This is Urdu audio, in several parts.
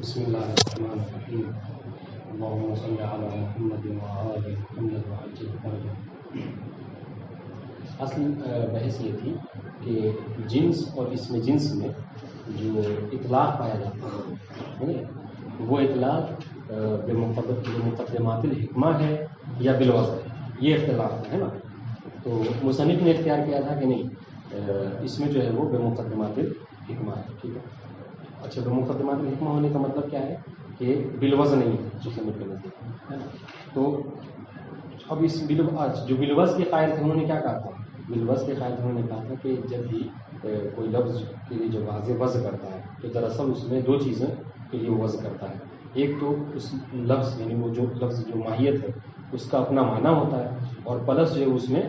بسم اللہ الرحمن الرحیم اللہم صل علی محمد وآل محمد وعجل فرجہ۔ اصل بحث یہ تھی کہ جنس اور اسم جنس میں جو اطلاق پایا جاتا ہے وہ اطلاق بمقدمات الحکمہ ہے یا بالوضع ہے، یہ اختلاف ہے نا۔ تو مصنف نے اختیار کیا تھا کہ نہیں، اس میں جو ہے وہ بمقدمات الحکمہ ہے، ٹھیک ہے۔ اچھا، بمقدمات الحکمہ ہونے کا مطلب کیا ہے کہ بالوضع نہیں ہے مصنف کے نزدیک، ہے نا۔ تو اب اس جو بالوضع کے قائل تھے انہوں نے کیا کہا تھا؟ بالوضع کے قائل تھے انہوں نے کہا تھا کہ جب بھی کوئی لفظ کے لیے جو واضح وضع کرتا ہے تو دراصل اس میں دو چیزیں کے لیے وضع کرتا ہے۔ ایک تو اس لفظ یعنی وہ جو لفظ جو ماہیت ہے اس کا اپنا معنی ہوتا ہے، اور پلس جو اس میں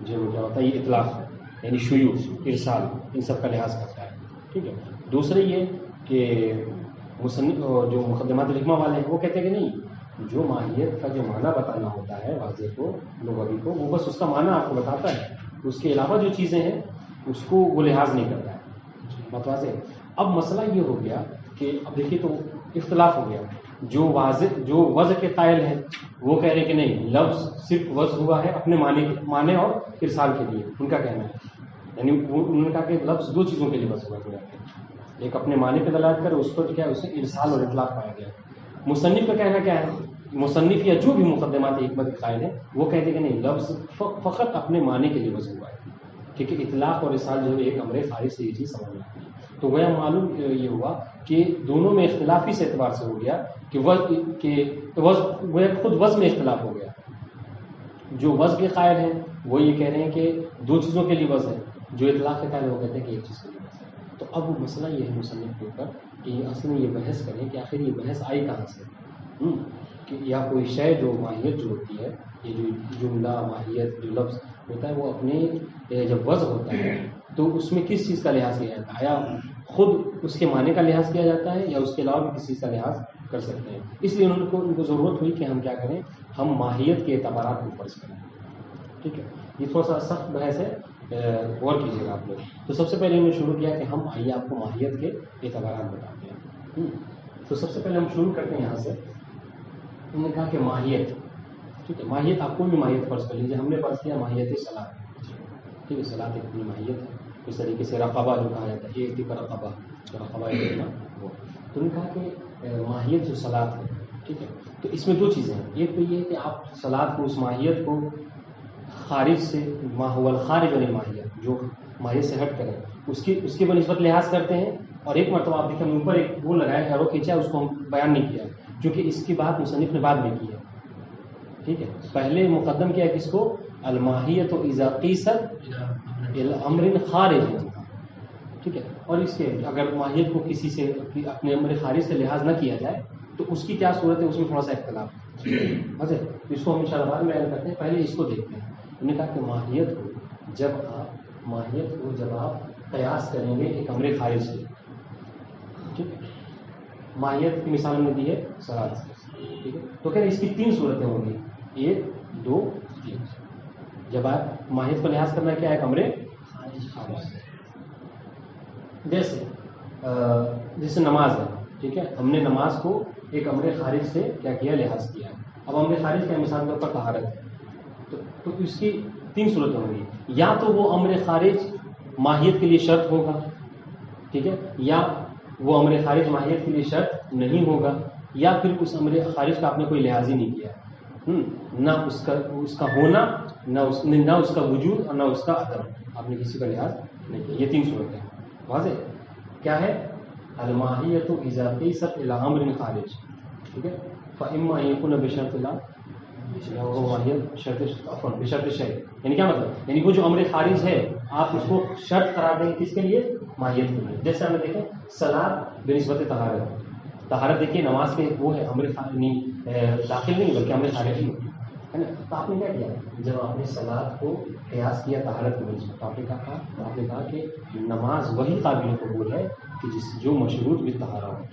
جو کیا ہوتا ہے یہ اطلاق ہے، یعنی شیوع، ارسال، ان سب کا لحاظ کرتا ہے، ٹھیک ہے۔ دوسرے یہ کہ مصنف جو مقدمات الحکمہ والے ہیں وہ کہتے ہیں کہ نہیں، جو ماہیت کا جو معنی بتانا ہوتا ہے واضح کو لغوی کو، وہ بس اس کا معنی آپ کو بتاتا ہے، اس کے علاوہ جو چیزیں ہیں اس کو وہ لحاظ نہیں کرتا ہے، بات واضح ہے۔ اب مسئلہ یہ ہو گیا کہ اب دیکھیے تو اختلاف ہو گیا، جو وضع کے قائل ہیں وہ کہہ رہے کہ نہیں، لفظ صرف وضع ہوا ہے اپنے معنی اور ارسال کے لیے، ان کا کہنا ہے، یعنی انہوں نے کہا کہ لفظ دو چیزوں کے لیے وضع ہوا ہے، ایک اپنے معنی پہ دلالت کر، اس پر کیا ہے اسے ارسال اور اطلاق پایا گیا۔ مصنف کا کہنا کیا ہے؟ مصنف یا جو بھی مقدمات حکمت کے قائل ہیں وہ کہتے ہیں کہ نہیں، لفظ فقط اپنے معنی کے لیے وضع ہوا ہے، ٹھیک ہے۔ اطلاق اور ارسال جو ہے ایک امر خارج سے یہ چیز سمجھ آتی ہے۔ تو گویا معلوم یہ ہوا کہ دونوں میں اختلاف اس اعتبار سے ہو گیا کہ گویا خود وضع میں اختلاف ہو گیا۔ جو وضع کے قائل ہیں وہ یہ کہہ رہے ہیں کہ دو چیزوں کے لیے وضع ہے، جو اطلاق کے قائل وہ کہتے ہیں کہ ایک چیز کے لیے وضع ہے۔ تو اب مسئلہ یہ ہے مصنف کے اوپر کہ اصل میں یہ بحث کریں کہ آخر یہ بحث آئی کہاں سے، کہ یا کوئی شے جو ماہیت جو ہوتی ہے، یہ جو جملہ ماہیت جو لفظ ہوتا ہے وہ اپنے جب وضع ہوتا ہے تو اس میں کس چیز کا لحاظ کیا جاتا ہے؟ یا خود اس کے معنی کا لحاظ کیا جاتا ہے یا اس کے علاوہ بھی کسی چیز کا لحاظ کر سکتے ہیں؟ اس لیے ان کو ضرورت ہوئی کہ ہم کیا کریں، ہم ماہیت کے اعتبارات کو فرض کریں، ٹھیک ہے۔ یہ تھوڑا سا سخت بحث ہے، غور کیجیے گا آپ لوگ۔ تو سب سے پہلے ہم نے شروع کیا کہ ہم آئیے آپ کو ماہیت کے اعتبارات بتاتے ہیں۔ تو سب سے پہلے ہم شروع کرتے ہیں یہاں سے، انہوں نے کہا کہ ماہیت، ٹھیک ہے، ماہیت آپ کوئی بھی ماہیت فرض کر لیجیے۔ ہم نے فرض کیا ماہیت صلاۃ، ٹھیک ہے، صلاۃ ایک اپنی ماہیت ہے۔ اس طریقے سے رقبہ جو کہا جاتا ہے، ایک رقبہ، رقبہ ایک وہ، تو انہوں نے کہا کہ ماہیت جو صلاۃ ہے، ٹھیک ہے، تو اس میں دو چیزیں ہیں۔ ایک تو یہ کہ آپ صلاۃ کو، اس ماہیت کو خارج سے، ما هو الخارج عن الماہیت، جو ماہیت سے ہٹ کرے اس کی بنسبت لحاظ کرتے ہیں۔ اور ایک مرتبہ آپ دیکھیں اوپر ایک وہ لگایا ہے، ایرو کھینچا ہے، اس کو ہم بیان نہیں کیا کیونکہ اس کی بات مصنف نے بعد میں کی ہے، ٹھیک ہے۔ پہلے مقدم کیا کس کو؟ الماہیت اذا قیست الامر خارج، ٹھیک ہے۔ اور اس کے اگر ماہیت کو کسی سے اپنے امر خارج سے لحاظ نہ کیا جائے تو اس کی کیا صورت ہے، اس میں تھوڑا سا اختلاف ہے، اس کو ہم انشاءاللہ بعد میں بیان کرتے ہیں، پہلے اس کو دیکھتے ہیں۔ انہوں نے کہا کہ ماہیت کو جب آپ قیاس کریں گے ایک امر خارج سے، ٹھیک ہے، ماہیت کی مثال میں دی ہے صلاۃ، ٹھیک ہے، تو کہہ رہے اس کی تین صورتیں ہوں گی، 1 2 3۔ جب آپ ماہیت کو لحاظ کرنا کیا ہے، ایک امر خارج سے، جیسے نماز ہے، ٹھیک ہے، ہم نے نماز کو ایک امر خارج سے کیا کیا، لحاظ کیا۔ اب امر خارج کا مثال کے اوپر طہارت ہے، تو اس کی تین صورتیں ہوں گی، یا تو وہ امر خارج ماہیت کے لیے شرط ہوگا، ٹھیک ہے، یا وہ امر خارج ماہیت کے لیے شرط نہیں ہوگا، یا پھر اس امر خارج کا آپ نے کوئی لحاظ ہی نہیں کیا، نہ اس کا ہونا، نہ اس کا وجود اور نہ اس کا عدم، آپ نے کسی کا لحاظ نہیں کیا۔ یہ تین صورتیں واضح کیا ہے، الماہیت اذا قیست الی امر خارج، ٹھیک ہے، فاما ان یکون بشرط بشرط شیء، یعنی کیا مطلب، یعنی وہ جو امر خارج ہے آپ اس کو شرط قرار دیں کس کے لیے، ماہیت کے لیے۔ جیسے ہمیں دیکھیں صلاۃ بنسبت طہارت، طہارت دیکھیے نماز کے وہ ہے امر داخل نہیں بلکہ امر خارج ہی ہے نا۔ تو آپ نے کیا کیا، جب آپ نے صلاۃ کو قیاس کیا طہارت کی بنسبت، آپ نے کہا کہ نماز وہی قابل قبول ہے کہ جو مشروط بالطہارہ ہو،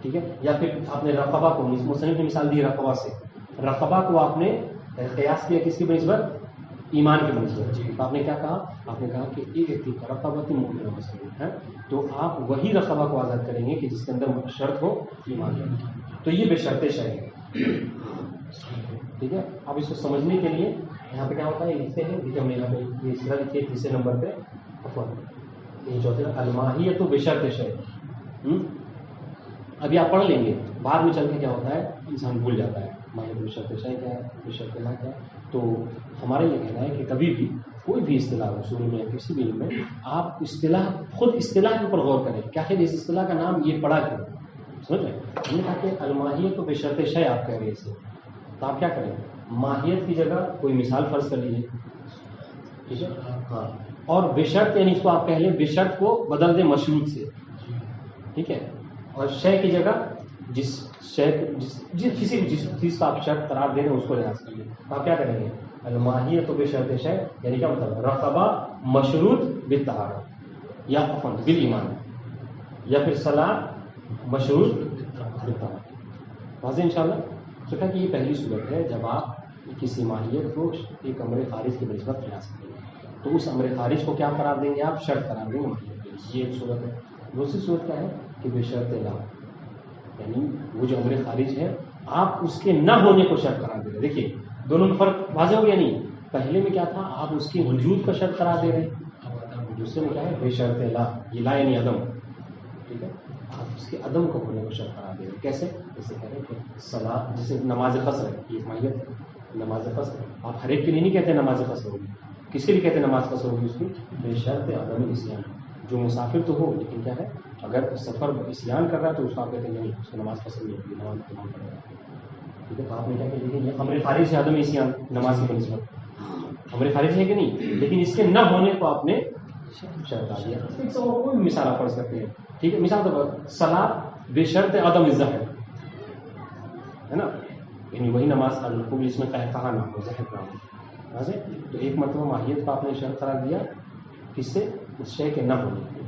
ٹھیک ہے۔ یا پھر آپ نے رقبہ کو، مصنف نے مثال دی رقبہ سے، رقبہ کو آپ نے قیاس کیا کس کی بنسبت، ایمان کے بنسبت. تو آپ نے کیا کہا؟ آپ نے کہا کہ ایک ویکتی کا رقبۃ مؤمنہ مسلم ہے تو آپ وہی رقبہ کو آزاد کریں گے کہ جس کے اندر شرط ہو ایمان کی. تو یہ بے شرط شے ہے. ٹھیک ہے. اب اس کو سمجھنے کے لیے یہاں پہ کیا ہوتا ہے لکھتے ہیں دیکھیے ہم نے یہاں پہ یہ اس طرح لکھیے تیسرے نمبر پہ یہ چوتھے الماہیۃ بشرط شے. ابھی آپ پڑھ لیں گے بعد میں چل کے کیا ہوتا ہے انسان بھول جاتا ہے ماہیت بشرط شے کیا ہے بشرط لا کیا ہے. تو ہمارا یہ کہنا ہے کہ کبھی بھی کوئی بھی اصطلاح اصول میں کسی بھی علم میں آپ اصطلاح خود اصطلاح کے اوپر غور کریں کیا ہے اس اصطلاح کا نام یہ پڑا کیوں. سمجھ رہے ہیں ہم نے کہا کہ الماہیت تو بشرط شے آپ کہہ رہے ہیں اسے تو آپ کیا کریں ماہیت کی جگہ کوئی مثال فرض کر لیجیے. ٹھیک ہے. ہاں اور بشرط یعنی اس کو آپ کہہ لیں بشرط کو بدل دیں مشروط سے. ٹھیک ہے. اور شے کی جگہ جس شے کسی بھی جس چیز کا آپ شرط قرار دے رہے ہیں اس کو لحاظ کر لیں. آپ کیا کریں گے الماہیت تو بشرط شے یعنی کیا مطلب رقبہ مشروط بالطہارہ یا بالایمان یا پھر صلاۃ مشروط بالطہارہ. واضح انشاءاللہ. سوچا کہ یہ پہلی صورت ہے جب آپ کسی ماہیت کو ایک امر خارج کی بنسبت قیاس کریں گے تو اس امر خارج کو کیا قرار دیں گے آپ شرط قرار دیں گے ماہیت کے لیے. یہ ایک صورت ہے. دوسری صورت کیا ہے کہ بشرط لا یعنی وہ جو امر خارج ہے آپ اس کے نہ ہونے کو شرط قرار دے رہے ہیں. دیکھیے دونوں میں فرق واضح ہو گیا نہیں. پہلے میں کیا تھا آپ اس کے وجود کا شرط قرار دے رہے ہیں. دوسرے میں کیا ہے بشرط لا یہ لا یعنی عدم. ٹھیک ہے. آپ اس کے عدم کو ہونے کو شرط قرار دے رہے ہیں. کیسے جیسے کہہ رہے ہیں کہ صلاۃ جیسے نماز قصر ہے یہ ماہیت ہے. نماز قصر آپ ہر ایک کے لیے نہیں کہتے نماز قصر ہوگی. کس کے لیے کہتے ہیں نماز قصر ہوگی اس کی بشرط عدم اسیان. جو مسافر تو ہو لیکن کیا ہے اگر سفر اسیان کر رہا ہے تو اس کو آپ کہتے ہیں نہیں اس کو نماز پسند نہیں ہوگی نماز تمام پڑے گا. ٹھیک ہے. تو آپ نے کیا کہ دیکھیں یہ امر خارج سے عدم اسیان نماز کی بنسبت امر خارج ہے کہ نہیں لیکن اس کے نہ ہونے کو آپ نے شرط ڈال دیا. کوئی بھی مثال آپ پڑھ سکتے ہیں. ٹھیک ہے. مثال طور پر صلاۃ بشرط عدم الزحف ہے نا یعنی وہی نماز بالکل اس میں کہا نہ ہو زحف نہ ہو. واضح. تو ایک مرتبہ ماہیت کو آپ نے شرط قرار دیا کس سے اس شے کے نہ ہونے کے.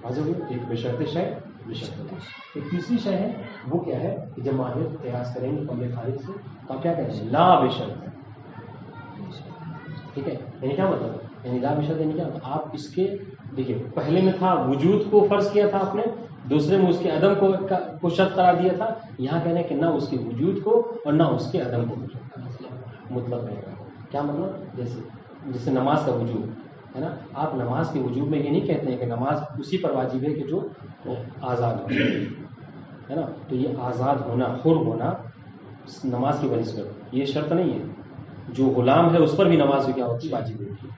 واضح ہوئی. ایک بشرط شے بشرط لا. ایک تیسری شے ہے وہ کیا ہے کہ جب ماہیت قیاس کریں گے امر خارج سے تو آپ کیا کہیں گے لا بشرط. ٹھیک ہے. یعنی کیا مطلب یعنی لا بشرط یعنی کیا آپ اس کے دیکھیے پہلے میں تھا وجود کو فرض کیا تھا آپ نے دوسرے میں اس کے عدم کو شرط قرار دیا تھا. یہاں کہنے کہ نہ اس کے وجود کو اور نہ اس کے عدم کو مطلب رہے گا. کیا مطلب جیسے نماز کا وجود ہے نا آپ نماز کے وجود میں یہ نہیں کہتے ہیں کہ نماز اسی پر واجب ہے کہ جو آزاد ہو ہے نا. تو یہ آزاد ہونا حر ہونا نماز کی بنسبت یہ شرط نہیں ہے. جو غلام ہے اس پر بھی نماز کیا ہوتی ہے واجب ہوتی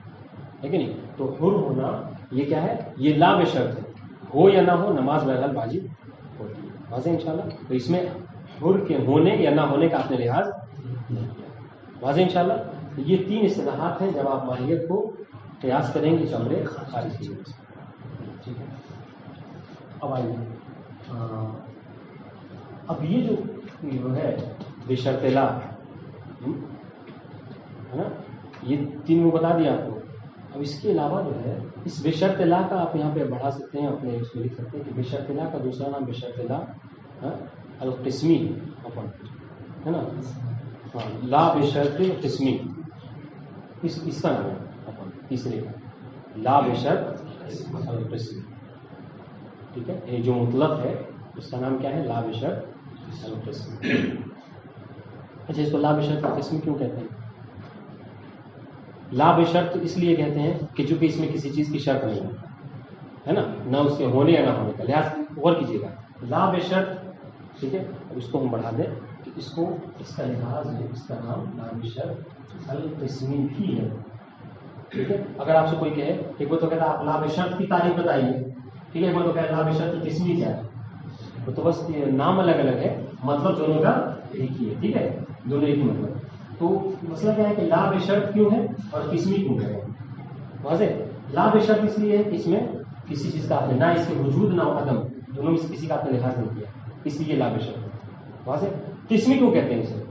ہے کہ نہیں. تو حر ہونا یہ کیا ہے یہ لا بشرط ہے. ہو یا نہ ہو نماز بہرحال واجب ہوتی ہے. واضح انشاءاللہ. تو اس میں حر کے ہونے یا نہ ہونے کا آپ نے لحاظ نہیں کیا. واضح انشاءاللہ. یہ تین اصطلاحات ہیں جب آپ ماہیت کو قیاس کریں گے امر خارج کی وجہ سے. ٹھیک ہے. اب آئیے اب یہ جو ہے بشرط لا ہے نا یہ تین وہ بتا دیا آپ کو. اب اس کے علاوہ جو ہے اس بشرط لا کا آپ یہاں پہ بڑھا سکتے ہیں اپنے اس کو لکھ سکتے ہیں کہ بشرط لا کا دوسرا نام بشرط لا القسمی ہے نا. ہاں لا بشرط قسمی اس کا نام ہے تیسرے کا لا بشرط القسمی. ٹھیک ہے. یہ جو مطلق ہے اس کا نام کیا ہے لا بشرط القسمی. اچھا اس کو لا بشرط القسمی کیوں کہتے ہیں؟ لا بشرط اس لیے کہتے ہیں کہ چونکہ اس میں کسی چیز کی شرط نہیں ہے نا نہ اس کے ہونے یا نہ ہونے کا. لحاظ غور کیجیے گا لا بشرط. ٹھیک ہے. اب اس کو ہم بڑھا دیں کہ اس کا لحاظ ہے اس کا نام لا بشرط القسمی بھی ہے. ٹھیک ہے. اگر آپ سے کوئی کہے ایک وہ تو کہتا ہے آپ لا بشرط کی تعریف بتائیے. ٹھیک ہے. وہ تو کہتا ہے لا بشرط القسمی کیا ہے تو بس نام الگ الگ ہے مطلب دونوں کا ایک ہی ہے. ٹھیک ہے. دونوں ایک ہی مطلب. تو مسئلہ کیا ہے کہ لا بشرط کیوں ہے اور قسمی کیوں ہے. واضح. لا بشرط اس لیے ہے کہ اس میں کسی چیز کا نہ اس کے وجود نہ عدم دونوں میں سے کسی کا آپ نے لحاظ نہیں کیا اس لیے لا بشرط ہے. واضح. قسمی کیوں کہتے ہیں اسے؟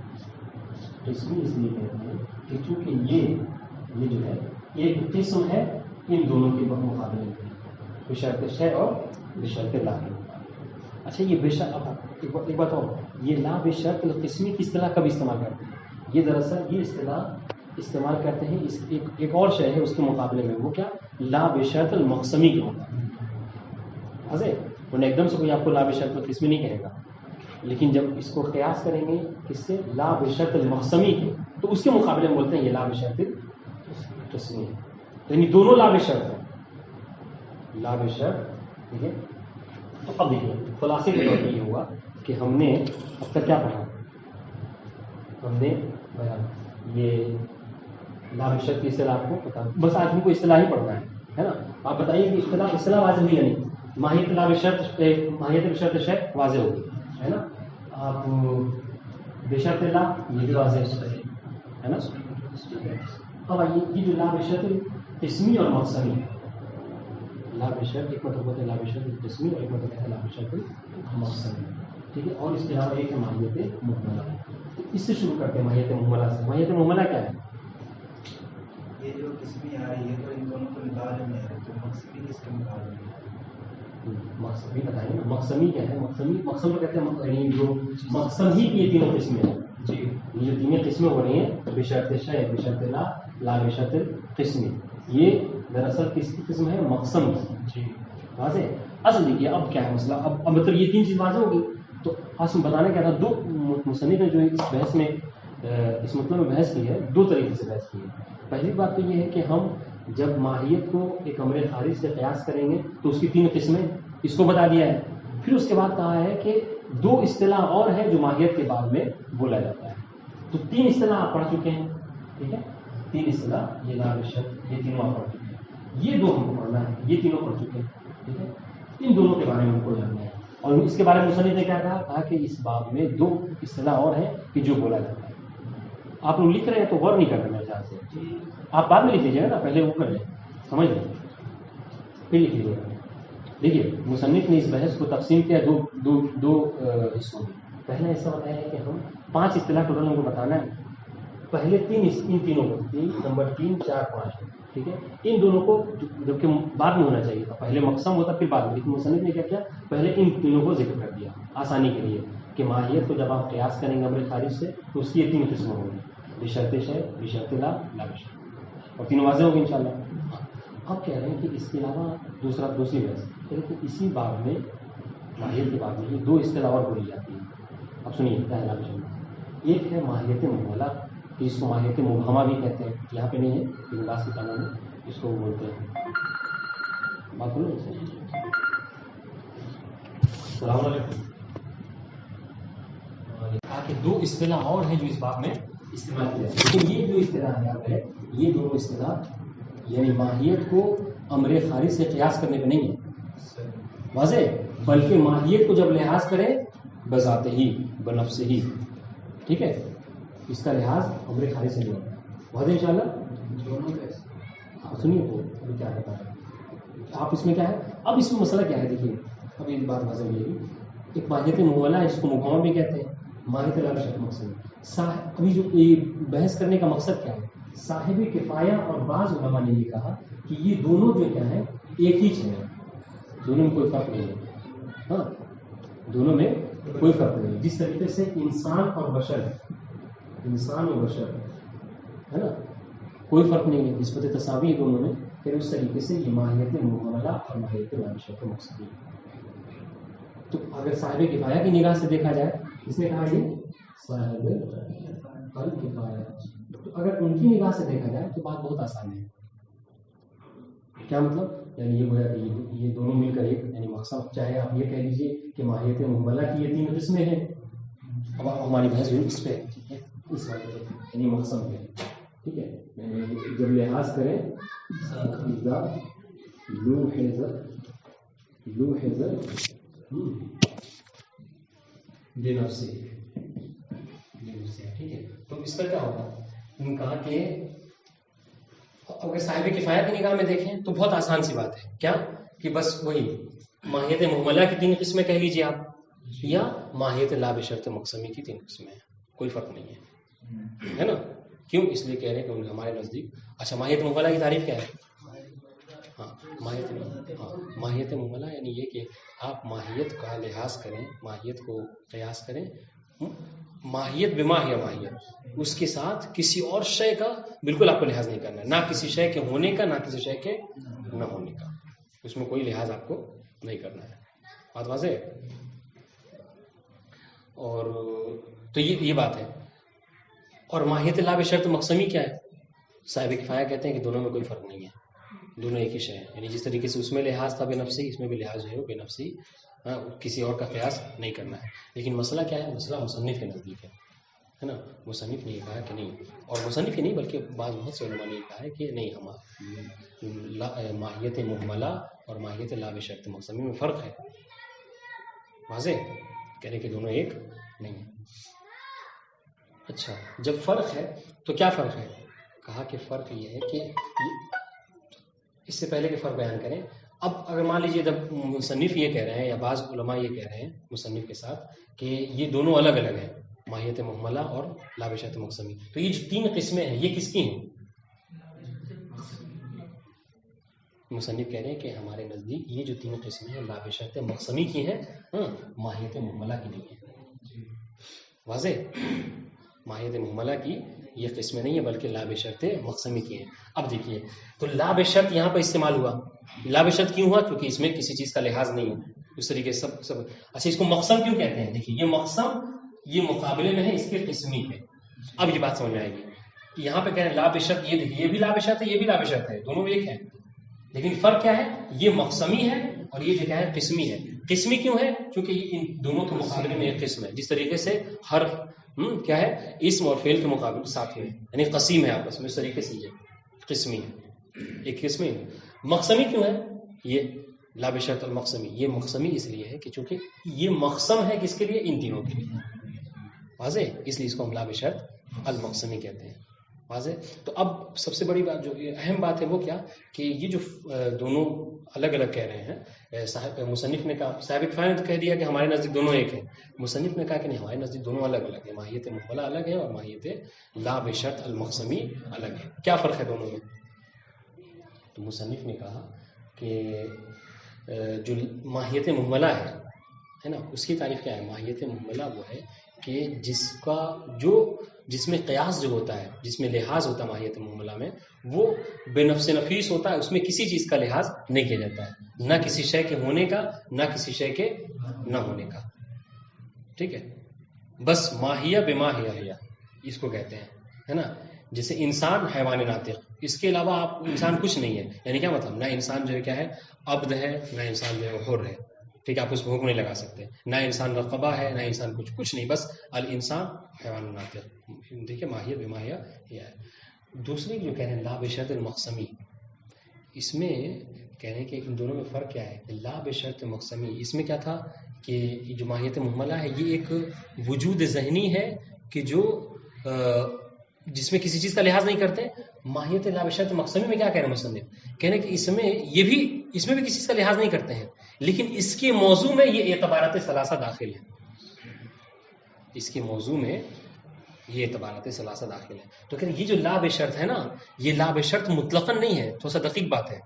قسمی اس لیے کہتے ہیں کہ چونکہ یہ جو ہے ایک قسم ہے ان دونوں کے مقابلے میں بشرط شے اور بشرط لا کے. اچھا یہ بشرط ایک بات اور یہ لا بشرط القسمی کی اصطلاح کب استعمال کرتے ہیں؟ یہ دراصل یہ اصطلاح استعمال کرتے ہیں اس ایک اور شے ہے اس کے مقابلے میں، وہ کیا؟ لا بشرط المقسمی کے مقابلے. انہیں ایک دم سے کوئی آپ کو لا بشرط القسمی نہیں کہے گا، لیکن جب اس کو قیاس کریں گے کس سے؟ لا بشرط المقسمی کے، تو اس کے مقابلے میں بولتے ہیں یہ لا بشرط القسمی ہے. یعنی دونوں لا بشرط ہیں، لا بشرط. ٹھیک ہے، تو اب دیکھیے خلاصے کے طور پر یہ ہوا کہ ہم نے اب تک کیا پڑھا؟ ہم نے یہ لا بشرط کی اصطلاح آپ کو پتا، بس آج ہم کو اصطلاح ہی پڑھنا ہے نا. آپ بتائیے کہ اصطلاح واضح ہوئی یا نہیں؟ ماہیت لا بشرط، ماہیت بشرط شے واضح ہوگی ہے نا. آپ بشرط لا یہ بھی واضح ہے نا. اب آئیے یہ جو لا بشرط قسمی اور مقسمی، لا بشرط ایک مطلب ہوتا ہے لا بشرط قسمی اور ایک مطلب ہے لا بشرط مقسمی. ٹھیک ہے، اور اس کے علاوہ ایک ہے ماہیت مہملہ. تو اس سے شروع کرتے ہیں ماہیت مہملہ سے. ماہیت مہملہ کیا ہے؟ یہ جو قسمی آ رہی ہے تو ان دونوں کو نکال میں ہے، تو مقصدی کس کے مقابلے میں؟ مقصدی بتائیے نا. مقسمی کیا ہے؟ مقسم تو کہتے ہیں جو مقسم ہی کی یہ تینوں قسمیں ہیں. جی، یہ جو تینوں قسمیں ہو رہی ہیں بشرط شے، بشرط لا، لا بشرط قسمی، یہ دراصل کس کی قسم ہے؟ مقسم کی. جی واضح. اصل دیکھیے اب کیا ہے مسئلہ، اب مطلب یہ تین چیز واضح ہوگی. تو اصل بتانا کیا تھا، دو مصنف نے جو اس بحث میں اس مطلب میں بحث کی ہے، دو طریقے سے بحث کی ہے. پہلی بات تو یہ ہے کہ ہم جب ماہیت کو ایک امر خارج سے قیاس کریں گے تو اس کی تین قسمیں اس کو بتا دیا ہے. پھر اس کے بعد کہا ہے کہ دو اصطلاح اور ہے جو ماہیت کے بعد میں بولا جاتا ہے. تو تین اصطلاح آپ پڑھ چکے ہیں. ٹھیک ہے، تین اصطلاح، یہ لا بشرط، یہ تینوں آپ پڑھ چکے ہیں. یہ دو ہم کو پڑھنا ہے، یہ تینوں پڑھ چکے ہیں. ٹھیک ہے، ان دونوں کے بارے میں ہم کو جاننا ہے. اور اس کے بارے میں مصنف نے کیا کہا کہ اس باب میں دو اصطلاح اور ہیں کہ جو بولا جاتا ہے. آپ لوگ لکھ رہے ہیں تو غور نہیں کر رہے میرے خیال سے. آپ بعد میں لکھ لیجیے گا نا، پہلے وہ کر لیں، سمجھ لیں پھر لکھ لیجیے گا. دیکھیے مصنف نے اس بحث کو تقسیم کیا دو حصوں میں. پہلا حصہ بتایا ہے کہ ہم 5 اصطلاح ٹوٹل ہم کو بتانا ہے. پہلے ان تینوں کو، نمبر 3 4 5، ٹھیک ہے، ان دونوں کو جبکہ بعد میں ہونا چاہیے تھا، پہلے مقسم ہوتا پھر بعد میں، لیکن مصنف نے کیا کیا، پہلے ان تینوں کو ذکر کر دیا آسانی کے لیے کہ ماہیت کو جب آپ قیاس کریں گے امر خارج سے تو اس کی یہ 3 قسمیں ہوں گی، بشرط شے، بشرط لا، لا بشرط، اور تینوں واضح ہوں گے انشاءاللہ. اب کہہ رہے ہیں کہ اس کے علاوہ دوسری بحث کہ اسی باب میں ماہیت کے بعد میں یہ 2 اصطلاح اور بولی جاتی ہیں. اب سنیے پہلا بشرط، ایک ہے ماہیت مہملہ، کہ اس کو ماہیت مبہمہ بھی کہتے ہیں. یہاں پہ نہیں ہے لیکن باس کی تعداد میں اس کو بولتے ہیں. بات بولو. السلام علیکم. کہ 2 اصطلاح اور ہیں جو اس باب میں استعمال کیا ہے، لیکن یہ جو اصطلاح ہے یہ دونوں اصطلاح یعنی ماہیت کو امر خارج سے قیاس کرنے پہ نہیں ہے واضح، بلکہ ماہیت کو جب لحاظ کریں بذات ہی بنفس ہی. ٹھیک ہے، اس کا لحاظ امر خارج سے نہیں ہوتا. واضح انشاءاللہ. سنیے تو ابھی کیا بتا رہے ہیں آپ اس میں کیا ہے. اب اس میں مسئلہ کیا ہے دیکھیے، اب یہ بات واضح ہوئی. ایک ماہیت مہملہ ہے، اس کو مبہمہ بھی کہتے ہیں، ماہیت لا بشرط مقسمی. ابھی جو بحث کرنے کا مقصد کیا ہے، صاحب کفایہ اور بعض علماء نے یہ کہا کہ یہ دونوں جو کیا ہے ایک ہی چیز ہے، دونوں میں کوئی فرق نہیں ہے. ہاں، دونوں میں کوئی فرق نہیں ہے. جس طریقے سے انسان اور بشر ہے نا، کوئی فرق نہیں ہے، نسبت تساوی ہے دونوں میں. پھر اس طریقے سے یہ ماہیت مہملہ اور ماہیت لا بشرط مقسمی. تو اگر صاحب کفایہ کی نگاہ سے دیکھا جائے، اس نے کہا یہ صاحب الکفایہ، تو اگر ان کی نگاہ سے دیکھا جائے تو بات بہت آسان ہے. کیا مطلب، یعنی یہ گویا کہ یہ دونوں مل کر ایک یعنی مقصد، چاہے آپ یہ کہہ لیجیے کہ ماہیت مہملہ کی یہ 3 قسمیں ہیں. اب ہماری بحث ہوئی اس پہ، ٹھیک ہے، اس والے پہ یعنی مقصد پہ. ٹھیک ہے، جب لحاظ کریں لو حیزر بے نفسی. ٹھیک ہے، تو اس کا کیا ہوگا، انہوں نے کہا کہ اگر صاحب کفایہ کی نگاہ میں دیکھیں تو بہت آسان سی بات ہے. کیا کہ بس وہی ماہیت مہملہ کی 3 قسمیں کہہ لیجیے آپ، یا ماہیت لا بشرط مقسمی کی 3 قسمیں ہیں، کوئی فرق نہیں ہے نا. کیوں؟ اس لیے کہہ رہے ہیں کہ ہمارے نزدیک اچھا ماہیت مہملہ کی تعریف کیا ہے. ہاں، ماہیت مہملہ یعنی یہ کہ آپ ماہیت کا لحاظ کریں، ماہیت کو قیاس کریں ماہیت بماہیہ ماہیت، اس کے ساتھ کسی اور شے کا بالکل آپ کو لحاظ نہیں کرنا ہے، نہ کسی شے کے ہونے کا نہ کسی شے کے نہ ہونے کا، اس میں کوئی لحاظ آپ کو نہیں کرنا ہے. بات واضح ہے؟ اور تو یہ بات ہے. اور ماہیت لا بشرط مقسمی کیا ہے؟ صاحب کفایہ کہتے ہیں کہ دونوں میں کوئی فرق نہیں ہے، دونوں ایک ہی شے ہیں. یعنی جس طریقے سے اس میں لحاظ تھا بے نفسی، اس میں بھی لحاظ ہے بے نفسی، کسی اور کا قیاس نہیں کرنا ہے. لیکن مسئلہ کیا ہے؟ مسئلہ مصنف کے نزدیک ہے نا. مصنف نے یہ کہا کہ نہیں، اور مصنف ہی نہیں بلکہ بہت سے علماء نے یہ کہا ہے کہ نہیں، ہم ماہیت مہملہ اور ماہیت لا بشرط مقسمی میں فرق ہے. واضح کہنے کہ دونوں ایک نہیں ہے. اچھا، جب فرق ہے تو کیا فرق ہے؟ کہا کہ فرق یہ ہے کہ اس سے پہلے کہ فرق بیان کریں، اب اگر مان لیجیے جب مصنف یہ کہہ رہے ہیں یا بعض علماء یہ کہہ رہے ہیں مصنف کے ساتھ کہ یہ دونوں الگ الگ ہیں، ماہیت محملہ اور لا بشرط مقسمی، تو یہ جو تین قسمیں ہیں یہ کس کی ہیں؟ مصنف کہہ رہے ہیں کہ ہمارے نزدیک یہ جو تین قسمیں ہیں لا بشرط مقسمی کی ہیں، ماہیت محملہ کی نہیں ہے. واضح؟ ماہیت محملہ کی یہ قسمیں نہیں ہے بلکہ لا بشرط مقسمی کی ہیں. اب دیکھیے، تو لا بشرط یہاں پر استعمال ہوا. لا بشرط کیوں ہوا؟ کیونکہ اس میں کسی چیز کا لحاظ نہیں ہے. اس طریقے سے سب اچھا، اس کو مقسم کیوں کہتے ہیں؟ دیکھیے، یہ مقسم یہ مقابلے میں ہے اس کے قسمی ہے. اب یہ بات سمجھ میں آئے گی. یہاں پہ کہہ رہے ہیں لا بشرط، یہ دیکھیے، یہ بھی لا بشرط ہے، یہ بھی لا بشرط ہے، دونوں ایک ہیں، لیکن فرق کیا ہے؟ یہ مقسمی ہے اور یہ جو کیا ہے؟ قسمی ہے. قسمی کیوں ہے؟ کیونکہ یہ ان دونوں کے مقابلے میں ایک قسم ہے. جس طریقے سے حرف کیا ہے؟ اسم اور فعل کے مقابلے ساتھ میں، یعنی قسیم ہے آپس میں، اس طریقے سے یہ قسمی ہے، ایک قسمی ہے. مقسمی کیوں ہے؟ یہ لا بشرط المقسمی، یہ مقسمی اس لیے ہے کہ چونکہ یہ مقسم ہے کس کے لیے؟ ان تینوں کے لیے. واضح؟ اس لیے اس کو ہم لا بشرط المقسمی کہتے ہیں. واضح؟ تو اب سب سے بڑی بات جو اہم بات ہے وہ کیا کہ یہ جو دونوں الگ الگ کہہ رہے ہیں، مصنف نے کہا، صاحب کفایہ نے کہہ دیا کہ ہمارے نزدیک دونوں ایک ہیں. مصنف نے کہا کہ نہیں، ہمارے نزدیک دونوں الگ الگ ہیں، ماہیت محملہ الگ ہے اور ماہیت لا بشرط المقسمی الگ ہے. کیا فرق ہے دونوں میں؟ تو مصنف نے کہا کہ جو ماہیت محملہ ہے نا، اس کی تعریف کیا ہے؟ ماہیت محملہ وہ ہے کہ جس میں قیاس جو ہوتا ہے، جس میں لحاظ ہوتا ہے ماہیت محملہ میں، وہ بے نفس نفیس ہوتا ہے، اس میں کسی چیز کا لحاظ نہیں کیا جاتا ہے، نہ کسی شے کے ہونے کا نہ کسی شے کے نہ ہونے کا. ٹھیک ہے، بس ماہیہ بماہیہ ہے اس کو کہتے ہیں، ہے نا. جیسے انسان حیوان ناطق، اس کے علاوہ آپ انسان کچھ نہیں ہے. یعنی کیا مطلب؟ نہ انسان جو ہے کیا ہے؟ عبد ہے، نہ انسان جو ہے حر ہے. ٹھیک ہے، آپ اس کو حکم نہیں لگا سکتے. نہ انسان رقبہ ہے، نہ انسان کچھ نہیں، بس الانسان حیوان ناطق. دیکھیے، ماہیہ بماہیہ یہ ہے. دوسری جو کہہ رہے ہیں لا بشرط المقسمی، اس میں کہہ رہے ہیں کہ ان دونوں میں فرق کیا ہے؟ لا بشرط مقسمی اس میں کیا تھا کہ جو ماہیت محملہ ہے یہ ایک وجود ذہنی ہے کہ جو جس میں کسی چیز کا لحاظ نہیں کرتے. ماہیت لا بشرط مقسمی میں کیا کہہ رہے ہیں مصنف؟ کہہ رہے ہیں کہ اس میں بھی کسی چیز کا لحاظ نہیں کرتے ہیں، لیکن اس کے موضوع میں یہ اعتبارات ثلاثہ داخل ہیں. اس کے موضوع میں یہ اعتبارات ثلاثہ داخل ہیں. تو کہ یہ جو لا بشرط ہے نا، یہ لا بشرط مطلقاً نہیں ہے. تھوڑا سا دقیق بات ہے،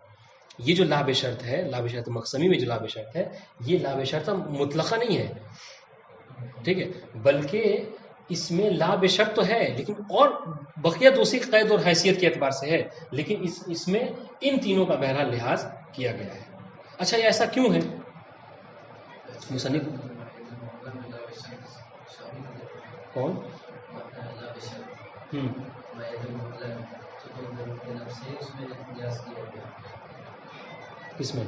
یہ جو لا بشرط ہے، لا بشرط مقسمی میں جو لا بشرط ہے، یہ لا بشرط مطلقہ نہیں ہے. ٹھیک ہے، بلکہ اس میں لا بشرط تو ہے، لیکن اور بقیہ دوسری قید اور حیثیت کے اعتبار سے ہے، لیکن اس میں ان تینوں کا بہرحال لحاظ کیا گیا ہے. اچھا، یہ ایسا کیوں ہے؟ مصنف کون؟ کس میں؟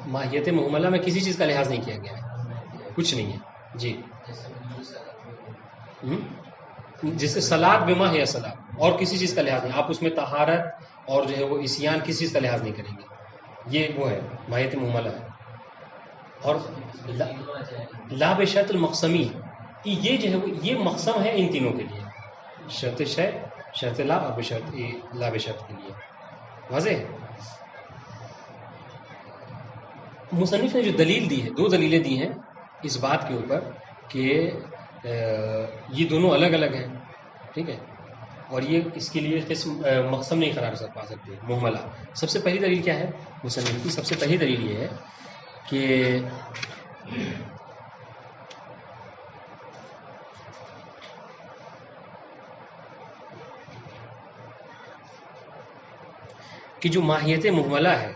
ماہیت محملہ میں کسی چیز کا لحاظ نہیں کیا گیا ہے، کچھ نہیں ہے. جی، جیسے سلاد بما ہے سلاد، اور کسی چیز کا لحاظ نہیں. آپ اس میں طہارت اور جو ہے وہ عصیان کسی چیز کا لحاظ نہیں کریں گے. یہ وہ ہے ماہیت محملہ ہے. اور لا بشرط المقسمی یہ جو ہے وہ یہ مقسم ہے ان تینوں کے لیے، شرط شے، شرط لا اور بشرط لا بشرط کے لیے. واضح؟ مصنف نے جو دلیل دی ہے، دو دلیلیں دی ہیں اس بات کے اوپر کہ یہ دونوں الگ الگ ہیں. ٹھیک ہے، اور یہ اس کے لیے قسم مقسم نہیں قرار پا سکتے محملہ. سب سے پہلی دلیل کیا ہے مصنف کی؟ سب سے پہلی دلیل یہ ہے کہ کہ جو ماہیت محملہ ہے،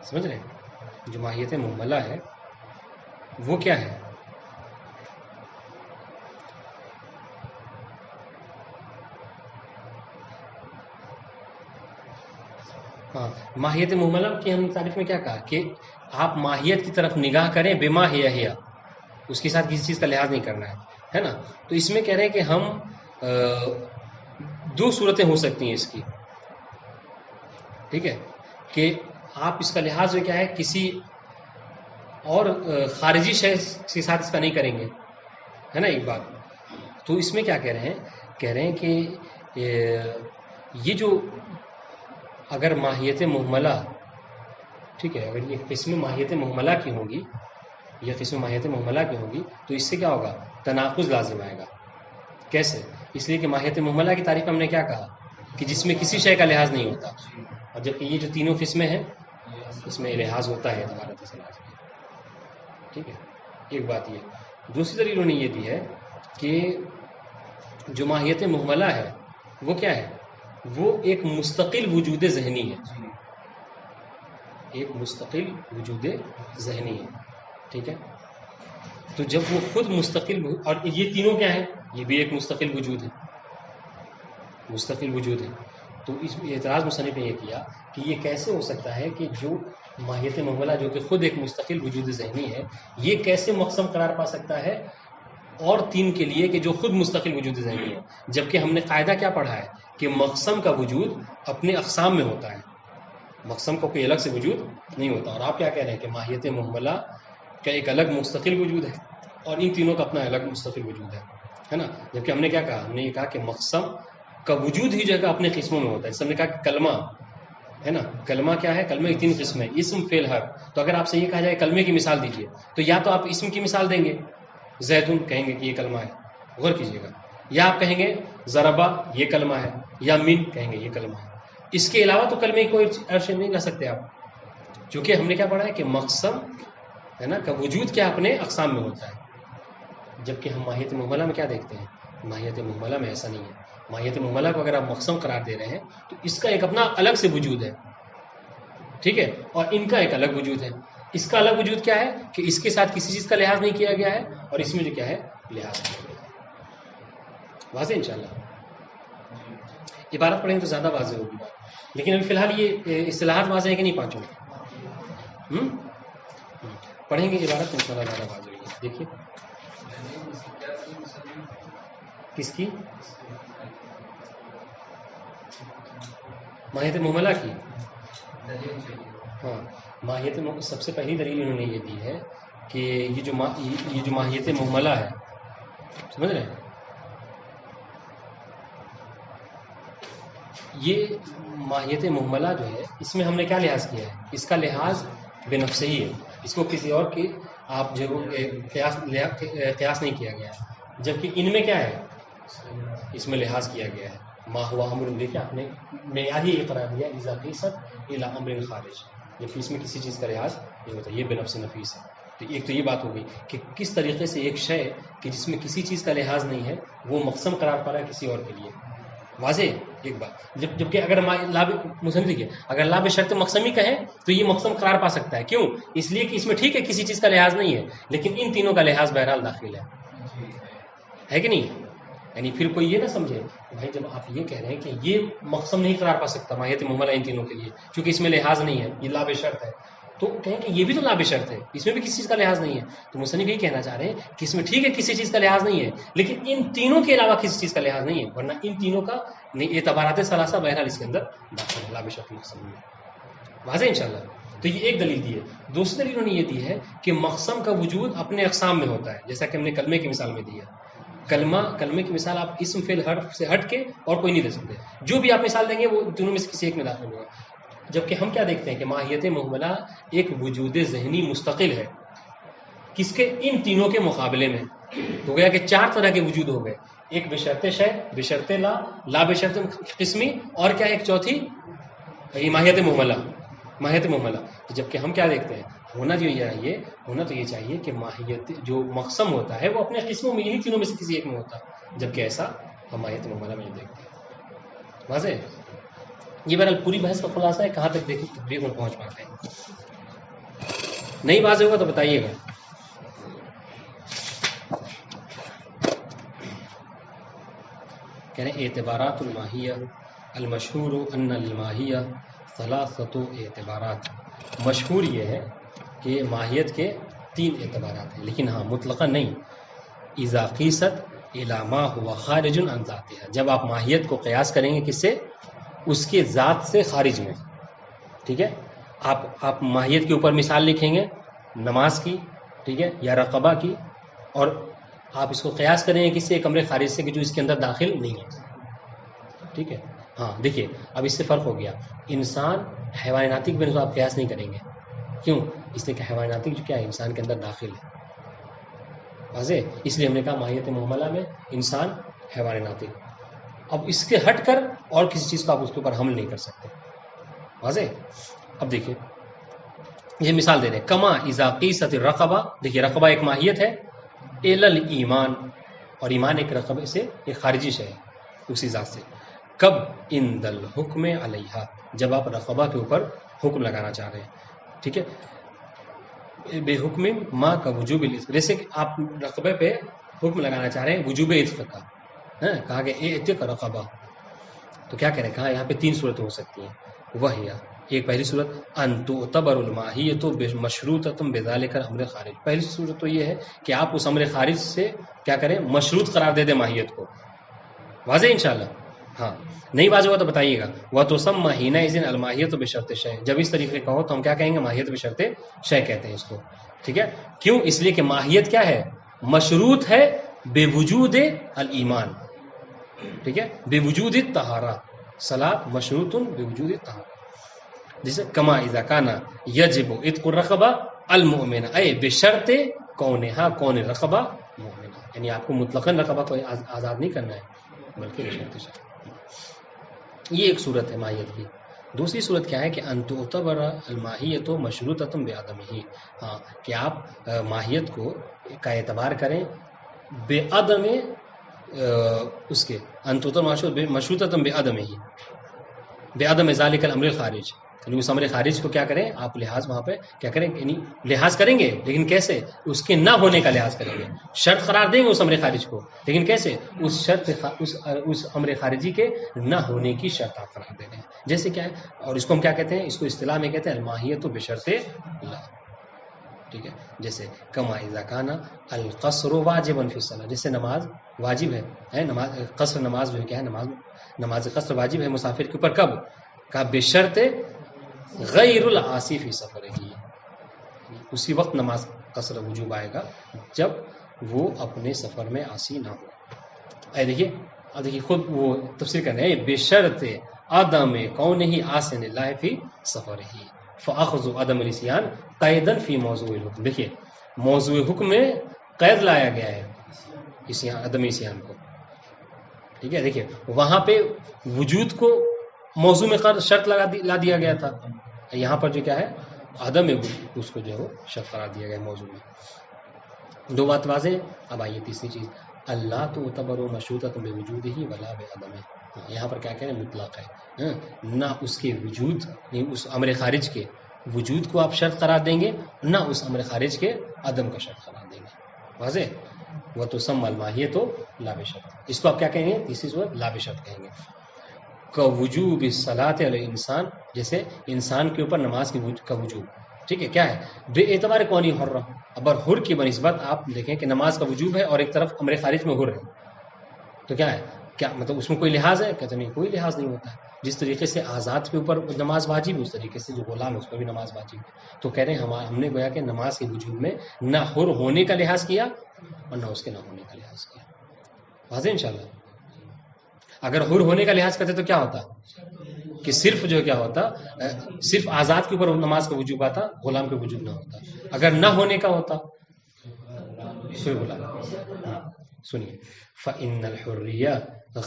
سمجھ رہے ہیں، جو ماہیت محملہ ہے وہ کیا ہے؟ ہاں، ماہیت محملہ کی ہم نے تعریف میں کیا کہا کہ آپ ماہیت کی طرف نگاہ کریں بما ہی اس کے ساتھ کسی چیز کا لحاظ نہیں کرنا ہے نا. تو اس میں کہہ رہے ہیں کہ ہم دو صورتیں ہو سکتی ہیں اس کی، ٹھیک ہے، کہ آپ اس کا لحاظ کیا ہے کسی اور خارجی شے کے ساتھ اس کا نہیں کریں گے، ہے نا ایک بات. تو اس میں کیا کہہ رہے ہیں کہ یہ جو اگر ماہیت محملہ، ٹھیک ہے، اگر یہ قسم ماہیت محملہ کی ہوگی، یہ قسم ماہیت محملہ کی ہوگی تو اس سے کیا ہوگا؟ تناقض لازم آئے گا. کیسے؟ اس لیے کہ ماہیت محملہ کی تعریف ہم نے کیا کہا کہ جس میں کسی شے کا لحاظ نہیں ہوتا، اور جبکہ یہ جو تینوں قسمیں ہیں اس میں لحاظ ہوتا ہے اعتبار تصلاح. ٹھیک ہے، ایک بات یہ. دوسری دلیل انہوں نے یہ دی ہے کہ جو ماہیت محملہ ہے وہ کیا ہے؟ وہ ایک مستقل وجود ذہنی ہے، ایک مستقل وجود ذہنی ہے. ٹھیک ہے، تو جب وہ خود مستقل، اور یہ تینوں کیا ہیں؟ یہ بھی ایک مستقل وجود ہے، مستقل وجود ہے. تو اس اعتراض مصنف نے یہ کیا کہ یہ کیسے ہو سکتا ہے کہ جو ماہیت محملہ جو کہ خود ایک مستقل وجود ذہنی ہے، یہ کیسے مقسم قرار پا سکتا ہے اور تین کے لیے کہ جو خود مستقل وجود ذہنی ہے، جبکہ ہم نے قاعدہ کیا پڑھا ہے کہ مقسم کا وجود اپنے اقسام میں ہوتا ہے، مقسم کا کوئی الگ سے وجود نہیں ہوتا. اور آپ کیا کہہ رہے ہیں کہ ماہیت محملہ کا ایک الگ مستقل وجود ہے اور ان تینوں کا اپنا الگ مستقل وجود ہے نا. جبکہ ہم نے کیا کہا؟ ہم نے یہ کہا کہ مقسم کا وجود ہی جگہ اپنے قسموں میں ہوتا ہے. جیسے ہم نے کہا کہ کلمہ ہے نا، کلمہ کیا ہے؟ کلمہ کی تین قسم ہے، اسم، فعل، حرف. تو اگر آپ سے یہ کہا جائے کلمے کی مثال دیجیے تو یا تو آپ اسم کی مثال دیں گے، زیدن کہیں گے کہ یہ کلمہ ہے، غور کیجیے گا، یا آپ کہیں گے ضربہ یہ کلمہ ہے، یا من کہیں گے یہ کلمہ ہے. اس کے علاوہ تو کلمے کی کوئی عرش نہیں کر سکتے آپ، کیونکہ ہم نے کیا پڑھا ہے کہ مقسم ہے نا کا وجود کیا اپنے اقسام میں ہوتا ہے. جبکہ ہم ماہیت محملہ میں کیا دیکھتے ہیں؟ ماہیت محملہ میں ایسا نہیں ہے. ماہیت محملہ کو اگر آپ مقسم قرار دے رہے ہیں تو اس کا ایک اپنا الگ سے وجود ہے، ٹھیک ہے، اور ان کا ایک الگ وجود ہے. اس کا الگ وجود کیا ہے کہ اس کے ساتھ کسی چیز کا لحاظ نہیں کیا گیا ہے، اور اس میں جو کیا ہے لحاظ کیا گیا ہے. واضح انشاءاللہ عبارت پڑھیں تو زیادہ واضح ہوگی بات. لیکن ابھی فی الحال یہ اصطلاحات واضح ہے کہ نہیں پانچوں؟ پڑھیں گے عبارت تو انشاءاللہ زیادہ واضح ہوگی. دیکھیے کس کی؟ ماہیت محملہ کی. ہاں، ماہیت سب سے پہلی دلیل انہوں نے یہ دی ہے کہ یہ جو ماہیت محملہ ہے، سمجھ رہے ہیں، یہ ماہیت محملہ جو ہے اس میں ہم نے کیا لحاظ کیا ہے؟ اس کا لحاظ بے نفس ہی ہے، اس کو کسی اور کی آپ جو قیاس نہیں کیا گیا ہے. جبکہ ان میں کیا ہے؟ اس میں لحاظ کیا گیا ہے. ما ہوا امر، دیکھیں آپ نے معیار ہی قرار دیا اذا قیست الی امر خارج، جبکہ اس میں کسی چیز کا لحاظ نہیں ہوتا، یہ بے نفس نفیس ہے. تو ایک تو یہ بات ہو گئی کہ کس طریقے سے ایک شے کہ جس میں کسی چیز کا لحاظ نہیں ہے وہ مقسم قرار پا رہا ہے کسی اور کے لیے. واضح ایک بات. جبکہ اگر اگر لا بشرط مقسمی کہیں تو یہ مقسم قرار پا سکتا ہے. کیوں؟ اس لیے کہ اس میں ٹھیک ہے کسی چیز کا لحاظ نہیں ہے، لیکن ان تینوں کا لحاظ بہرحال داخل ہے کہ نہیں؟ یعنی پھر کوئی یہ نہ سمجھے بھائی جب آپ یہ کہہ رہے ہیں کہ یہ مقسم نہیں قرار پا سکتا ماہیت محملہ ان تینوں کے لیے کیونکہ اس میں لحاظ نہیں ہے، یہ لا بشرط ہے، تو کہیں کہ یہ بھی تو لا بشرط ہے، اس میں بھی کسی چیز کا لحاظ نہیں ہے. تو مصنف یہی کہنا چاہ رہے ہیں کہ اس میں ٹھیک ہے کسی چیز کا لحاظ نہیں ہے، لیکن ان تینوں کے علاوہ کسی چیز کا لحاظ نہیں ہے، ورنہ ان تینوں کا اعتبارات ثلاثہ بہرحال اس کے اندر داخل ہے لا بشرط مقسم میں. واضح انشاءاللہ. تو یہ ایک دلیل دی ہے. دوسری دلیل انہوں نے یہ دی ہے کہ مقسم کا وجود اپنے اقسام میں ہوتا ہے، جیسا کہ ہم نے کلمے کی مثال میں دی ہے. کلمے کی مثال آپ اسم فعل حرف سے ہٹ کے اور کوئی نہیں دے سکتے، جو بھی آپ مثال دیں گے وہ دونوں میں سے کسی ایک میں داخل ہوگا. جبکہ ہم کیا دیکھتے ہیں کہ ماہیت محملہ ایک وجود ذہنی مستقل ہے، کس کے؟ ان تینوں کے مقابلے میں. تو گیا کہ چار طرح کے وجود ہو گئے، ایک بشرط شے، بشرط لا بشرط قسمی، اور کیا ایک چوتھی ماہیت محملہ. جبکہ ہم کیا دیکھتے ہیں؟ ہونا جو یہ چاہیے کہ ماہیت جو مقسم ہوتا ہے وہ اپنے قسموں میں انہی تینوں میں سے کسی ایک میں ہوتا ہے، جبکہ ایسا ہم ماہیت مہملہ میں نہیں دیکھتے. واضح؟ یہ بہرحال پوری بحث کا خلاصہ ہے، کہاں تک دیکھیں تقریر میں پہنچ پاتے ہیں. نہیں واضح ہوگا تو بتائیے گا. کہنے اعتبارات الماہیہ المشہور ان الماہیہ ثلاثۃ اعتبارات. مشہور یہ ہے کہ ماہیت کے 3 اعتبارات ہیں، لیکن ہاں مطلقاً نہیں. اذا قیست الی ما هو خارج عن ذاتها، جب آپ ماہیت کو قیاس کریں گے کس سے؟ اس کے ذات سے خارج میں. ٹھیک ہے، آپ ماہیت کے اوپر مثال لکھیں گے نماز کی، ٹھیک ہے، یا رقبہ کی، اور آپ اس کو قیاس کریں گے کس سے؟ ایک امر خارج سے کہ جو اس کے اندر داخل نہیں ہے. ٹھیک ہے، ہاں دیکھیے اب اس سے فرق ہو گیا. انسان حیوان ناطق میں تو آپ قیاس نہیں کریں گے. کیوں؟ اس لیے کہ حیوان ناطق جو کیا ہے انسان کے اندر داخل ہے. واضح؟ اس لیے ہم نے کہا ماہیت معاملہ میں انسان حیوان ناطق. اب اس کے ہٹ کر اور کسی چیز کو آپ اس کے اوپر حمل نہیں کر سکتے. واضح؟ اب دیکھیے یہ مثال دے رہے ہیں، کما اذا قیست الرقبہ. دیکھیے رقبہ ایک ماہیت ہے، الی الایمان، اور ایمان ایک رقبے سے ایک خارجی شے ہے اسی ذات سے. کب عند الحکم علیہا، جب آپ رقبہ کے اوپر حکم لگانا چاہ رہے ہیں. ٹھیک ہے، بے حکم ما کا وجوب العتق، جیسے کہ آپ رقبے پہ حکم لگانا چاہ رہے ہیں وجوب عتق کا. کہا کہ اعتق رقبہ، تو کیا کہہ رہے ہیں؟ کہا یہاں پہ 3 صورتیں ہو سکتی ہیں. وہی ایک پہلی صورت ان تعتبر الماہیۃ مشروطۃ بذالک الامر خارج. پہلی صورت تو یہ ہے کہ آپ اس امر خارج سے کیا کریں؟ مشروط قرار دے دیں ماہیت کو. واضح انشاءاللہ؟ ہاں نہیں واضح ہوا تو بتائیے گا. وتسمى حينئذ الماہیۃ بشرط شیء، جب اس طریقے کا ہو تو ہم کیا کہیں گے؟ ماہیت بشرط شیء کہتے ہیں اس کو. ٹھیک ہے، کیوں؟ اس لیے کہ ماہیت کیا ہے؟ مشروط ہے بے وجود الایمان. ٹھیک ہے، بے وجود الطہارہ. صلاۃ مشروط بے وجود الطہارہ. جیسے کما اذا کان یجب عتق الرقبہ المؤمنہ اے بشرط کونہا، کون رقبہ مؤمنہ. یعنی آپ کو مطلقاً رقبہ کو آزاد نہیں کرنا ہے بلکہ بشرط شرط. یہ ایک صورت ہے ماہیت کی. دوسری صورت کیا ہے کہ ان تعتبر الماہیۃ مشروطۃ بعدمہ. ہاں کہ آپ ماہیت کو کا اعتبار کریں بے عدم اس کے، ان تعتبر مشروطۃ بعدمہ، بے عدم ذالک الامر الخارج. یعنی اس امر خارج کو کیا کریں آپ لحاظ وہاں پہ کیا کریں؟ یعنی لحاظ کریں گے لیکن کیسے؟ اس کے نہ ہونے کا لحاظ کریں گے. شرط قرار دیں گے اس امر خارج کو، لیکن کیسے؟ اس شرط اس امر خارجی کے نہ ہونے کی شرط آپ قرار دے رہے ہیں. جیسے کیا ہے؟ اور اس کو ہم کیا کہتے ہیں؟ اس کو اصطلاح میں کہتے ہیں الماہیۃ بشرط لا. ٹھیک ہے، جیسے کما اذا کان القصر واجبا فی الصلاۃ، جیسے نماز واجب ہے نماز قصر، نماز جو کیا ہے نماز قصر واجب ہے مسافر کے اوپر. کب؟ کہا بشرط غیر العاصی فی سفرہ، اسی وقت نماز قصر وجوب آئے گا جب وہ اپنے سفر میں عاصی نہ ہو. دیکھیے خود وہ تفسیر کرنے ہیں بشرط عدم کونہ عاصن اللہ فی سفرہ فاخذ عدم الاسیان قیدا فی موضوع الحکم. دیکھیے موضوع حکم میں قید لایا گیا ہے عدم اسیان کو. ٹھیک ہے، دیکھیے وہاں پہ وجود کو موضوع میں شرط لا دیا گیا تھا، یہاں پر جو کیا ہے عدم اس کو جو ہے وہ شرط قرار دیا گیا موضوع میں. 2 بات واضح. اب آئیے تیسری چیز، اللہ تو تعتبر مشروطۃ بوجودہ ولا بعدمہ. یہاں پر کیا کہہ رہے ہیں؟ مطلق ہے، نہ اس کے وجود، اس امر خارج کے وجود کو آپ شرط قرار دیں گے، نہ اس امر خارج کے عدم کا شرط قرار دیں گے. واضح؟ وتسمى الماہیۃ لا بشرط. اس کو آپ کیا کہیں گے؟ تیسری صورت لا بشرط کہیں گے. وجوب الصلاۃ علی انسان، جیسے انسان کے اوپر نماز کا وجوب. ٹھیک ہے، کیا ہے؟ بے اعتبار کونی حر. اب حر کی بنسبت آپ دیکھیں کہ نماز کا وجوب ہے اور ایک طرف امر خارج میں حر ہے، تو کیا ہے؟ کیا مطلب اس میں کوئی لحاظ ہے؟ کہتے نہیں، کوئی لحاظ نہیں ہوتا ہے. جس طریقے سے آزاد کے اوپر نماز واجب ہے اس طریقے سے جو غلام ہے اس پر بھی نماز واجب ہے. تو کہہ رہے ہیں ہم نے گویا کہ نماز کے وجوب میں نہ حر ہونے کا لحاظ کیا اور نہ اس کے نہ ہونے کا لحاظ کیا. واضح انشاءاللہ؟ اگر حر ہونے کا لحاظ کرتے تو کیا ہوتا کہ صرف جو کیا ہوتا، صرف آزاد کے اوپر نماز کا وجوب آتا، غلام کے وجوب نہ ہوتا. اگر نہ ہونے کا ہوتا پھر غلام. سنیے فإن الحریہ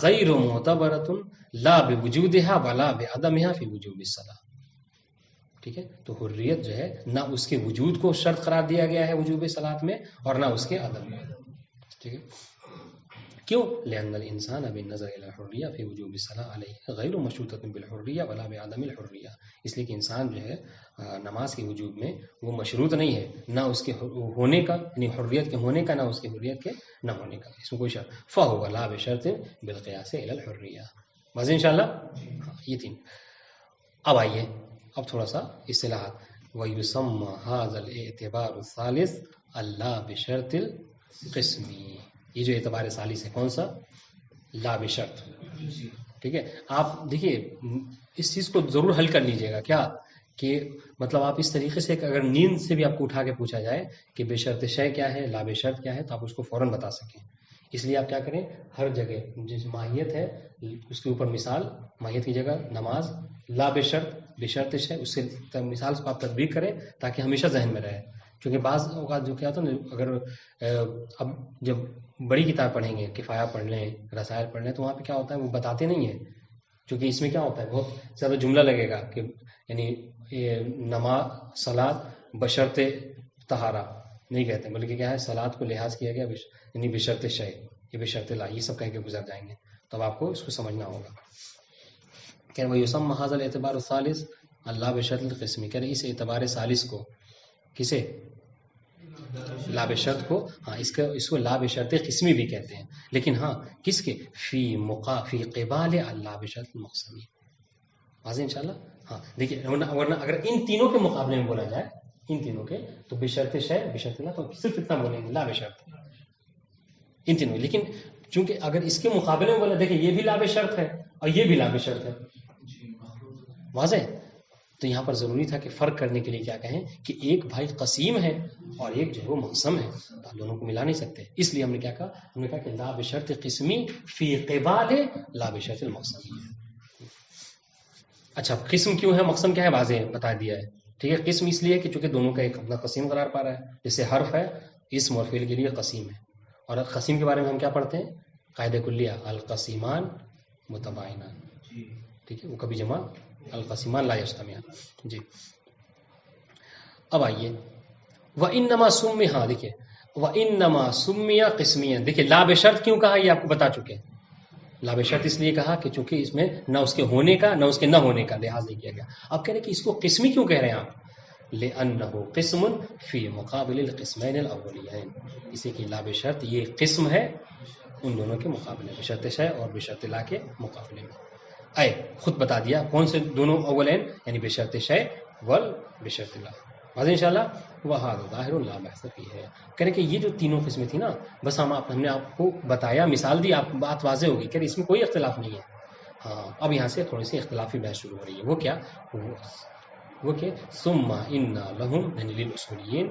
غیر معتبرۃ لا بوجودها ولا بعدمها فی وجوب الصلاۃ. ٹھیک ہے. تو حریت جو ہے نہ اس کے وجود کو شرط قرار دیا گیا ہے وجوب صلاۃ میں اور نہ اس کے عدم میں. ٹھیک ہے. کیوں؟ لأن الانسان بالنظر الى الحریہ فی وجوب الصلاۃ علیہ غیر مشروطۃ بالحریہ ولا بعدم الحریہ. اس لیے کہ انسان جو ہے نماز کے وجوب میں وہ مشروط نہیں ہے نہ اس کے ہونے کا، یعنی حریت کے ہونے کا، نہ اس کے حریت کے نہ ہونے کا، اس میں کوئی شرط. فہو لا بشرط بالقیاس الی الحریہ. واضح انشاءاللہ. یہ تین. اب آئیے اب تھوڑا سا اصطلاحات. وَيُسَمَّى هَذَا الْاعْتِبَارُ الثَّالِثُ اللَّا بِشَرْطِ الْقِسْمِ. یہ جو اعتبار ثالث ہے کون سا؟ لا بشرط. ٹھیک ہے. آپ دیکھیے اس چیز کو ضرور حل کر لیجئے گا. کیا کہ مطلب آپ اس طریقے سے اگر نیند سے بھی آپ کو اٹھا کے پوچھا جائے کہ بے شرط شے کیا ہے، لا بے شرط کیا ہے، تو آپ اس کو فوراً بتا سکیں. اس لیے آپ کیا کریں، ہر جگہ جس ماہیت ہے اس کے اوپر مثال، ماہیت کی جگہ نماز، لا بے شرط شے، اس سے مثال کو آپ تطبیق کریں تاکہ ہمیشہ ذہن میں رہے. کیونکہ بعض اوقات جو کیا ہوتا ہے نا، اگر اب جب بڑی کتاب پڑھیں گے، کفایہ پڑھ لیں، رسائل پڑھ لیں، تو وہاں پہ کیا ہوتا ہے وہ بتاتے نہیں ہیں. کیونکہ اس میں کیا ہوتا ہے بہت زیادہ جملہ لگے گا کہ یعنی نماز صلاۃ بشرط طہارہ نہیں کہتے، بلکہ کیا ہے صلاۃ کو لحاظ کیا گیا یعنی بشرط شے، یہ بشرط لا، یہ سب کہہ کے گزر جائیں گے. تب آپ کو اس کو سمجھنا ہوگا. کہ وہ یسمى هذا الاعتبار الثالث اللہ بشرط القسمی. کہہ رہے اس اعتبار ثالث کو کسے؟ لا بشرط کو. ہاں اس کو لا بشرط قسمی بھی کہتے ہیں. لیکن ہاں کس کے؟ فی قبال اللہ بشرط المقسمی. واضح انشاءاللہ. ہاں دیکھیے ورنہ اگر ان تینوں کے مقابلے میں بولا جائے، ان تینوں کے، تو بشرط شے بشرط اللہ، تو صرف اتنا بولیں گے لا بشرط ان تینوں. لیکن چونکہ اگر اس کے مقابلے میں بولا، دیکھیں یہ بھی لا بشرط ہے اور یہ بھی لا بشرط ہے. واضح. تو یہاں پر ضروری تھا کہ فرق کرنے کے لیے کیا کہیں کہ ایک بھائی قسیم ہے اور ایک جو ہے وہ مقسم ہے، تو آپ دونوں کو ملا نہیں سکتے. اس لیے ہم نے کیا کہا، ہم نے کہا کہ لا بشرط قسمی فی قبال لا بشرط المقسمی. اچھا قسم کیوں ہے، مقسم کیا ہے، واضح بتا دیا ہے. ٹھیک ہے. قسم اس لیے کہ چونکہ دونوں کا ایک اپنا قسیم قرار پا رہا ہے. جیسے حرف ہے اسم اور فعل کے لیے قسیم ہے. اور قسیم کے بارے میں ہم کیا پڑھتے ہیں، قاعدہ کلیہ القسیمان متباینان. ٹھیک ہے. وہ کبھی جمع القسیمان لا یجتمعان. جی. اب آئیے وَإِنَّمَا سُمِّ. ہاں دیکھیے وَإِنَّمَا سُمِّيَ قِسْمِيًا. دیکھیے لا بشرط کیوں کہا یہ آپ کو بتا چکے ہیں. لا بشرط اس لیے کہا کہ چونکہ اس میں نہ اس کے ہونے کا نہ اس کے نہ ہونے کا لحاظ نہیں کیا گیا. اب کہہ رہے کہ اس کو قسمی کیوں کہہ رہے ہیں آپ، لِأَنَّهُ قِسْمٌ فِي مُقَابِلِ الْقِسْمَيْنِ الْأَوَّلِيَيْنِ. اسے کہ لا بشرط یہ قسم ہے ان دونوں کے مقابلے، بشرط شے اور بشرط لا کے مقابلے میں. اے خود بتا دیا کون سے دونوں اولین، یعنی بشرط شے ول بشرط لا. واضح انشاءاللہ. وَهَذَا ظَاهِرٌ لَا بَحْثَ فِيهِ. کہہ رہے کہ یہ جو تینوں قسمیں تھی نا، بس ہم نے آپ کو بتایا، مثال دی، آپ بات واضح ہوگی. کہہ رہے اس میں کوئی اختلاف نہیں ہے. ہاں اب یہاں سے تھوڑی سی اختلافی بحث شروع ہو رہی ہے. وہ کیا؟ وہ کہ ثم ان لهم یعنی للاصولیین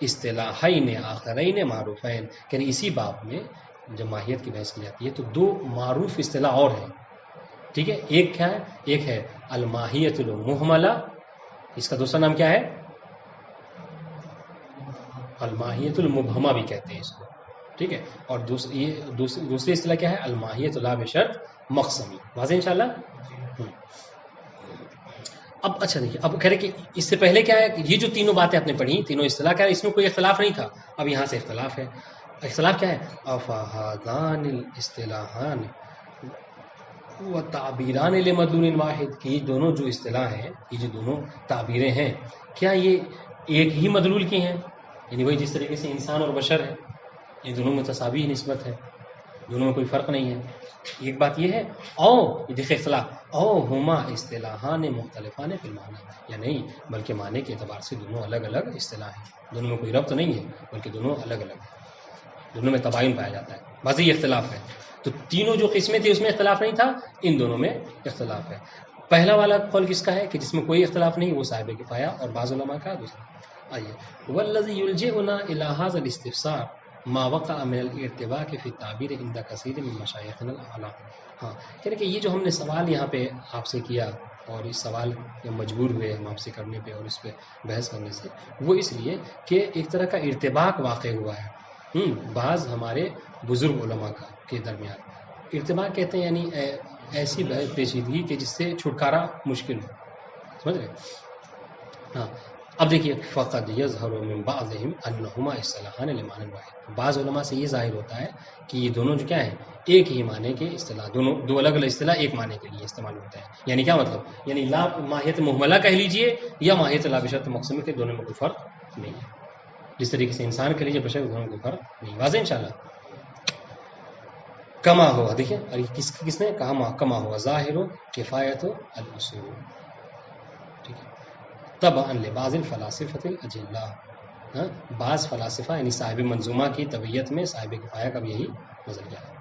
اصطلاحین آخرین معروفین. کہہ رہے اسی باب میں جب ماہیت کی بحث کی جاتی ہے تو دو معروف اصطلاح اور ہیں. ٹھیک ہے. ایک کیا ہے؟ ایک ہے الماہیت المحملہ، اس کا دوسرا نام کیا ہے؟ الماہیت المبہمہ بھی کہتے ہیں اس کو. ٹھیک ہے. اور دوسری اصطلاح کیا ہے؟ الماہیت لا بشرط مقسمی. واضح انشاءاللہ. اب اچھا دیکھیے اب کہہ رہے کہ اس سے پہلے کیا ہے، یہ جو تینوں باتیں آپ نے پڑھی، تینوں اصطلاح کیا ہے، اس میں کوئی اختلاف نہیں تھا. اب یہاں سے اختلاف ہے. اختلاف کیا ہے؟ افہذان الاصطلاحان و تعبیران لمدلول واحد. کہ یہ دونوں جو اصطلاح ہیں، یہ جو دونوں تعبیریں ہیں، کیا یہ ایک ہی مدلول کی ہیں؟ یعنی وہی جس طریقے سے انسان اور بشر ہے، یہ دونوں متساوی نسبت ہے، دونوں میں کوئی فرق نہیں ہے. ایک بات یہ ہے. او دیکھیں اختلاف، او ہما اصطلاحان مختلفان فی المعنی، یا نہیں بلکہ معنی کے اعتبار سے دونوں الگ الگ اصطلاح ہیں. دونوں میں کوئی ربط نہیں ہے بلکہ دونوں الگ الگ ہیں، دونوں میں تباین پایا جاتا ہے. بس یہ اختلاف ہے. تو تینوں جو قسمیں تھیں اس میں اختلاف نہیں تھا، ان دونوں میں اختلاف ہے. پہلا والا قول کس کا ہے کہ جس میں کوئی اختلاف نہیں، وہ صاحب کفایہ اور بعض علماء کا. دوسرا آئیے والذی یلجئنا الی ھذا الاستفسار ما وقع من الارتباک فی التعبیر عند کثیر من مشایخنا الاعلام. ہاں کہہ رہے کہ یہ جو ہم نے سوال یہاں پہ آپ سے کیا، اور اس سوال میں مجبور ہوئے ہم آپ سے کرنے پہ اور اس پہ بحث کرنے سے، وہ اس لیے کہ ایک طرح کا ارتباک واقع ہوا ہے بعض ہمارے بزرگ علماء کا کے درمیان. ارتباک کہتے ہیں یعنی ایسی پیچیدگی کہ جس سے چھٹکارا مشکل ہو. سمجھ رہے؟ ہاں اب دیکھیے فقد یظہر من بعضهم انہما اصطلاحان لمعنی واحد، بعض علماء سے یہ ظاہر ہوتا ہے کہ یہ دونوں جو کیا ہیں ایک ہی معنی کے اصطلاح، دونوں دو الگ الگ اصطلاح ایک معنی کے لیے استعمال ہوتا ہے. یعنی کیا مطلب، یعنی لا ماہیت محملہ کہہ لیجئے یا ماہیت لا بشرط مقسمہ کے، دونوں میں کوئی فرق نہیں ہے. جس طریقے سے انسان کے لیے بشر دونوں میں کوئی فرق نہیں. واضح انشاءاللہ. کما ہوا، دیکھیں کس نے کہا کما ہوا ظاہر و کفایت و الاصول، ٹھیک ہے. طبعا لبعض الفلاسفۃ الاجلاء، بعض فلاسفہ یعنی صاحب منظومہ کی طبیعت میں صاحب کفایہ کا بھی یہی نظریہ ہے.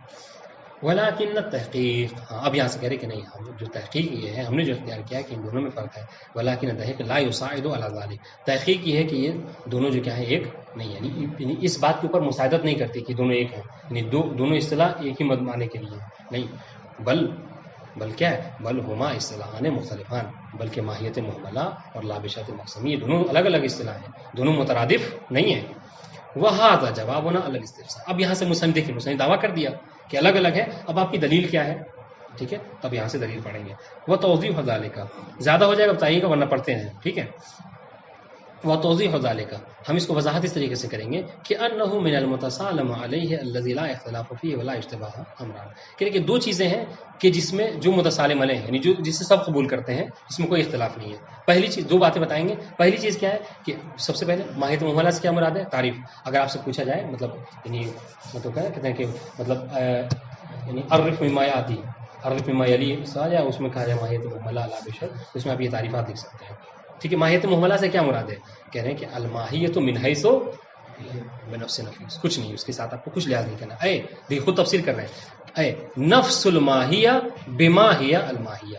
ولیکن التحقیق، اب یہاں سے کہہ رہے کہ نہیں، ہم جو تحقیق یہ ہے، ہم نے جو اختیار کیا ہے کہ ان دونوں میں فرق ہے. ولیکن التحقیق لا یساعد علی ذلک، تحقیق یہ ہے کہ یہ دونوں جو کیا ہے ایک نہیں، یعنی اس بات کے اوپر مساعدت نہیں کرتی کہ دونوں ایک ہیں، یعنی دونوں اصطلاح ایک ہی معنی کے لیے نہیں، بل کیا ہے، بل ہما اصطلاحان مختلفان، بلکہ ماہیت محملہ اور لا بشرط مقسمی یہ دونوں الگ الگ اصطلاح ہیں، دونوں مترادف نہیں ہیں. وہذا جوابنا علی الاستفسار، اب یہاں سے مصنف نے دعویٰ کر دیا کہ الگ الگ ہے، اب آپ کی دلیل کیا ہے، ٹھیک ہے. تب یہاں سے دلیل پڑھیں گے. وہ توضیح ذالک، زیادہ ہو جائے گا بتائیے گا ورنہ پڑھتے ہیں، ٹھیک ہے. وہ توضیح ذالک، ہم اس کو وضاحت اس طریقے سے کریں گے کہ انہ من المتسالم علیہ الذی لا اختلاف فیہ ولا اشتباہ امران، کہ دو چیزیں ہیں کہ جس میں جو متسالم علیہ یعنی جو جسے سب قبول کرتے ہیں، اس میں کوئی اختلاف نہیں ہے. پہلی چیز، دو باتیں بتائیں گے. پہلی چیز کیا ہے کہ سب سے پہلے ماہیت محملہ سے کیا مراد ہے، تعریف. اگر آپ سے پوچھا جائے مطلب کہتے ہیں کہ مطلب یعنی عرف مما یاتی، عرف مما یلی یا اس میں کہا جائے ماہیت محملہ لا بشر، اس میں آپ یہ تعریفات لکھ سکتے ہیں، ٹھیک ہے. ماہیت محملہ سے کیا مراد ہے، کہہ رہے ہیں کہ الماہیت من حیث بنفس نفیس، کچھ نہیں، اس کے ساتھ آپ کو کچھ لحاظ نہیں کرنا. دیکھ خود تفسیر کر رہے ہیں، نفس الماہیہ بما ہی الماہیہ،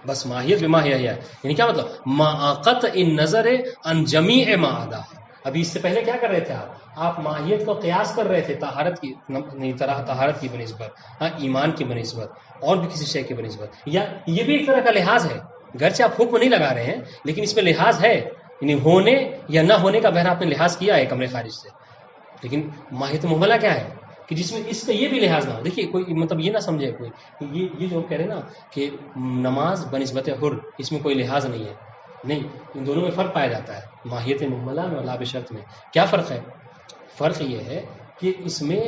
بس ماہیت بما ہی ہے، یعنی کیا مطلب، ما قطع النظر عن جمیع ما عدا. ابھی اس سے پہلے کیا کر رہے تھے آپ ماہیت کو قیاس کر رہے تھے طہارت کی بنسبت، ایمان کی بنسبت، اور بھی کسی شے کی بنسبت. یا یہ بھی ایک طرح کا لحاظ ہے، گرچہ آپ حکم نہیں لگا رہے ہیں لیکن اس میں لحاظ ہے، یعنی ہونے یا نہ ہونے کا بہرحال آپ نے لحاظ کیا ہے کمرے خارج سے. لیکن ماہیت محملہ کیا ہے کہ جس میں اس کا یہ بھی لحاظ نہ ہو. دیکھیے کوئی مطلب یہ نہ سمجھے کوئی یہ جو کہہ رہے نا کہ نماز بنسبت حر، اس میں کوئی لحاظ نہیں ہے، نہیں، ان دونوں میں فرق پایا جاتا ہے. ماہیت محملہ میں اور لا بشرط میں کیا فرق ہے، فرق یہ ہے کہ اس میں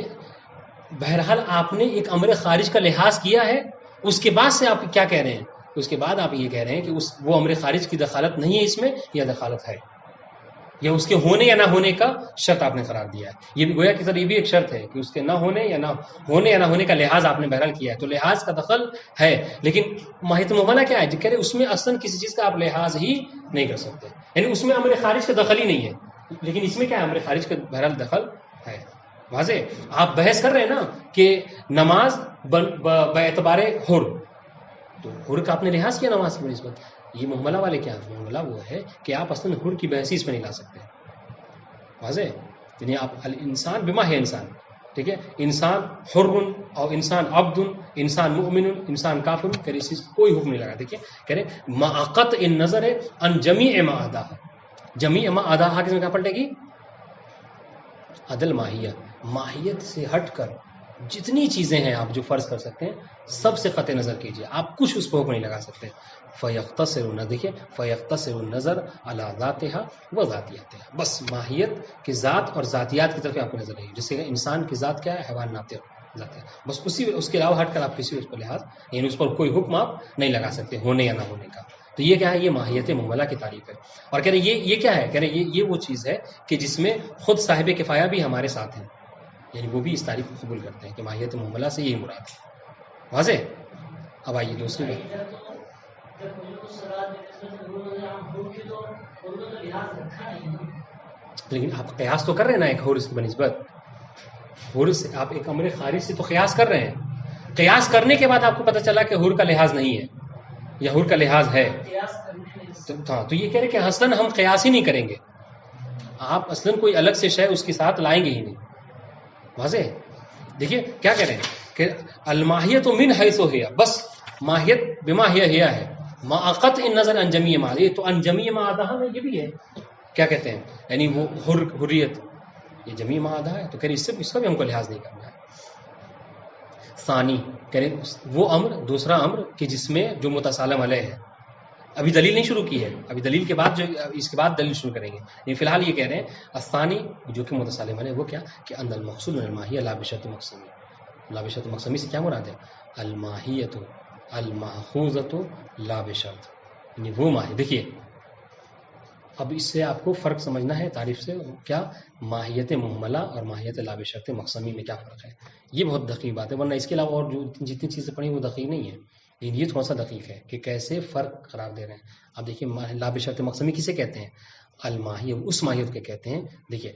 بہرحال آپ نے ایک امر خارج کا لحاظ کیا ہے، اس کے بعد سے آپ کیا کہہ رہے ہیں، اس کے بعد آپ یہ کہہ رہے ہیں کہ وہ امر خارج کی دخالت نہیں ہے اس میں، یا دخالت ہے، یا اس کے ہونے یا نہ ہونے کا شرط آپ نے قرار دیا ہے. یہ بھی گویا کہ سر یہ بھی ایک شرط ہے کہ اس کے نہ ہونے یا نہ ہونے کا لحاظ آپ نے بہرحال کیا ہے، تو لحاظ کا دخل ہے. لیکن ماہیت محملہ کیا ہے، جو کہہ رہے اس میں اصلاً کسی چیز کا آپ لحاظ ہی نہیں کر سکتے، یعنی اس میں امر خارج کا دخل ہی نہیں ہے. لیکن اس میں کیا ہے، امر خارج کا بہرحال دخل ہے. واضح. آپ بحث کر رہے ہیں نا کہ نماز باعتبار حر، تو حر کا آپ نے لحاظ کیا نماز کی نسبت. یہ محملہ والے کیا ہے، محملہ وہ ہے کہ آپ اصلا حر کی بحث اس میں نہیں لا سکتے. واضح. یعنی آپ الانسان بما ہے انسان، ٹھیک ہے، انسان حر اور انسان عبد، انسان مؤمن، انسان کافر، کرے اس کوئی حکم نہیں لگا. دیکھیے کہہ رہے معقت ان نظر ان جمیع ما عدا، جمیع ما عدا کس میں کہاں پلٹے گی، عدل ماہیہ، ماہیت سے ہٹ کر جتنی چیزیں ہیں آپ جو فرض کر سکتے ہیں سب سے قطع نظر کیجیے، آپ کچھ اس کو حکم نہیں لگا سکتے. فیختصر، دیکھیے فیختصر النظر علی ذاتها و ذاتیاتها، بس ماہیت کی ذات اور ذاتیات کی طرف آپ کو نظر رہی ہے. جس سے انسان کی ذات کیا ہے، حیوان ناطق ذات ہے، بس اس کے علاوہ ہٹ کر آپ کسی اس پر لحاظ یعنی اس پر کوئی حکم آپ نہیں لگا سکتے ہونے یا نہ ہونے کا. تو یہ کیا ہے، یہ ماہیت محملہ کی تعریف ہے. اور کہہ رہے یہ کیا ہے، کہہ رہے یہ وہ چیز ہے کہ جس میں خود صاحب کفایہ بھی ہمارے ساتھ ہیں، یعنی وہ بھی اس تعریف کو قبول کرتے ہیں کہ ماہیت محملہ سے یہی مراد ہے. واضح. اب آئیے دوسری بات، لیکن آپ قیاس تو کر رہے ہیں نا ایک حر کی بنسبت، حر سے آپ ایک امر خارج سے تو قیاس کر رہے ہیں. قیاس کرنے کے بعد آپ کو پتہ چلا کہ حر کا لحاظ نہیں ہے یا حر کا لحاظ ہے، تو یہ کہہ رہے کہ اصلاً ہم قیاس ہی نہیں کریں گے، آپ اصلاً کوئی الگ سے شے اس کے ساتھ لائیں گے ہی نہیں. واضح. دیکھیے کیا کہہ رہے ہیں کہ الماہیت من حیث ہی، بس ماہیت بما ہی ہے، معقت ان نظر ان جمیع ما، یہ تو ان جمیع ما عدا میں یہ بھی ہے، کیا کہتے ہیں، یعنی وہ حریت یہ جمیع ما عدا ہے، تو کہہ رہے اس کا بھی ہم کو لحاظ نہیں کرنا ہے. ثانی کہہ رہے وہ امر، دوسرا امر کہ جس میں جو متسالم علیہ ہے، ابھی دلیل نہیں شروع کی ہے، ابھی دلیل کے بعد جو اس کے بعد دلیل شروع کریں گے، لیکن فی الحال یہ کہہ رہے ہیں الثانی جو کہ متصالم ہے وہ کیا کہ ان المحصول من الماہیہ لا بشرط مقسمی. لا بشرط مقسمی سے کیا مراد ہے؟ الماہیۃ الماخوذۃ لا بشرط، یعنی وہ ماہی. دیکھیے اب اس سے آپ کو فرق سمجھنا ہے تعریف سے، کیا ماہیت محملہ اور ماہیت لا بشرط مقسمی میں کیا فرق ہے. یہ بہت دقیق بات ہے، ورنہ اس کے علاوہ اور جو جتنی چیزیں پڑھی وہ دقیق نہیں ہے، لیکن یہ تھوڑا سا دقیق ہے کہ کیسے فرق قرار دے رہے ہیں. اب دیکھیے لا بشرط مقسمی کسے کہتے ہیں؟ الماہیہ، اس ماہیت کے کہتے ہیں. دیکھیے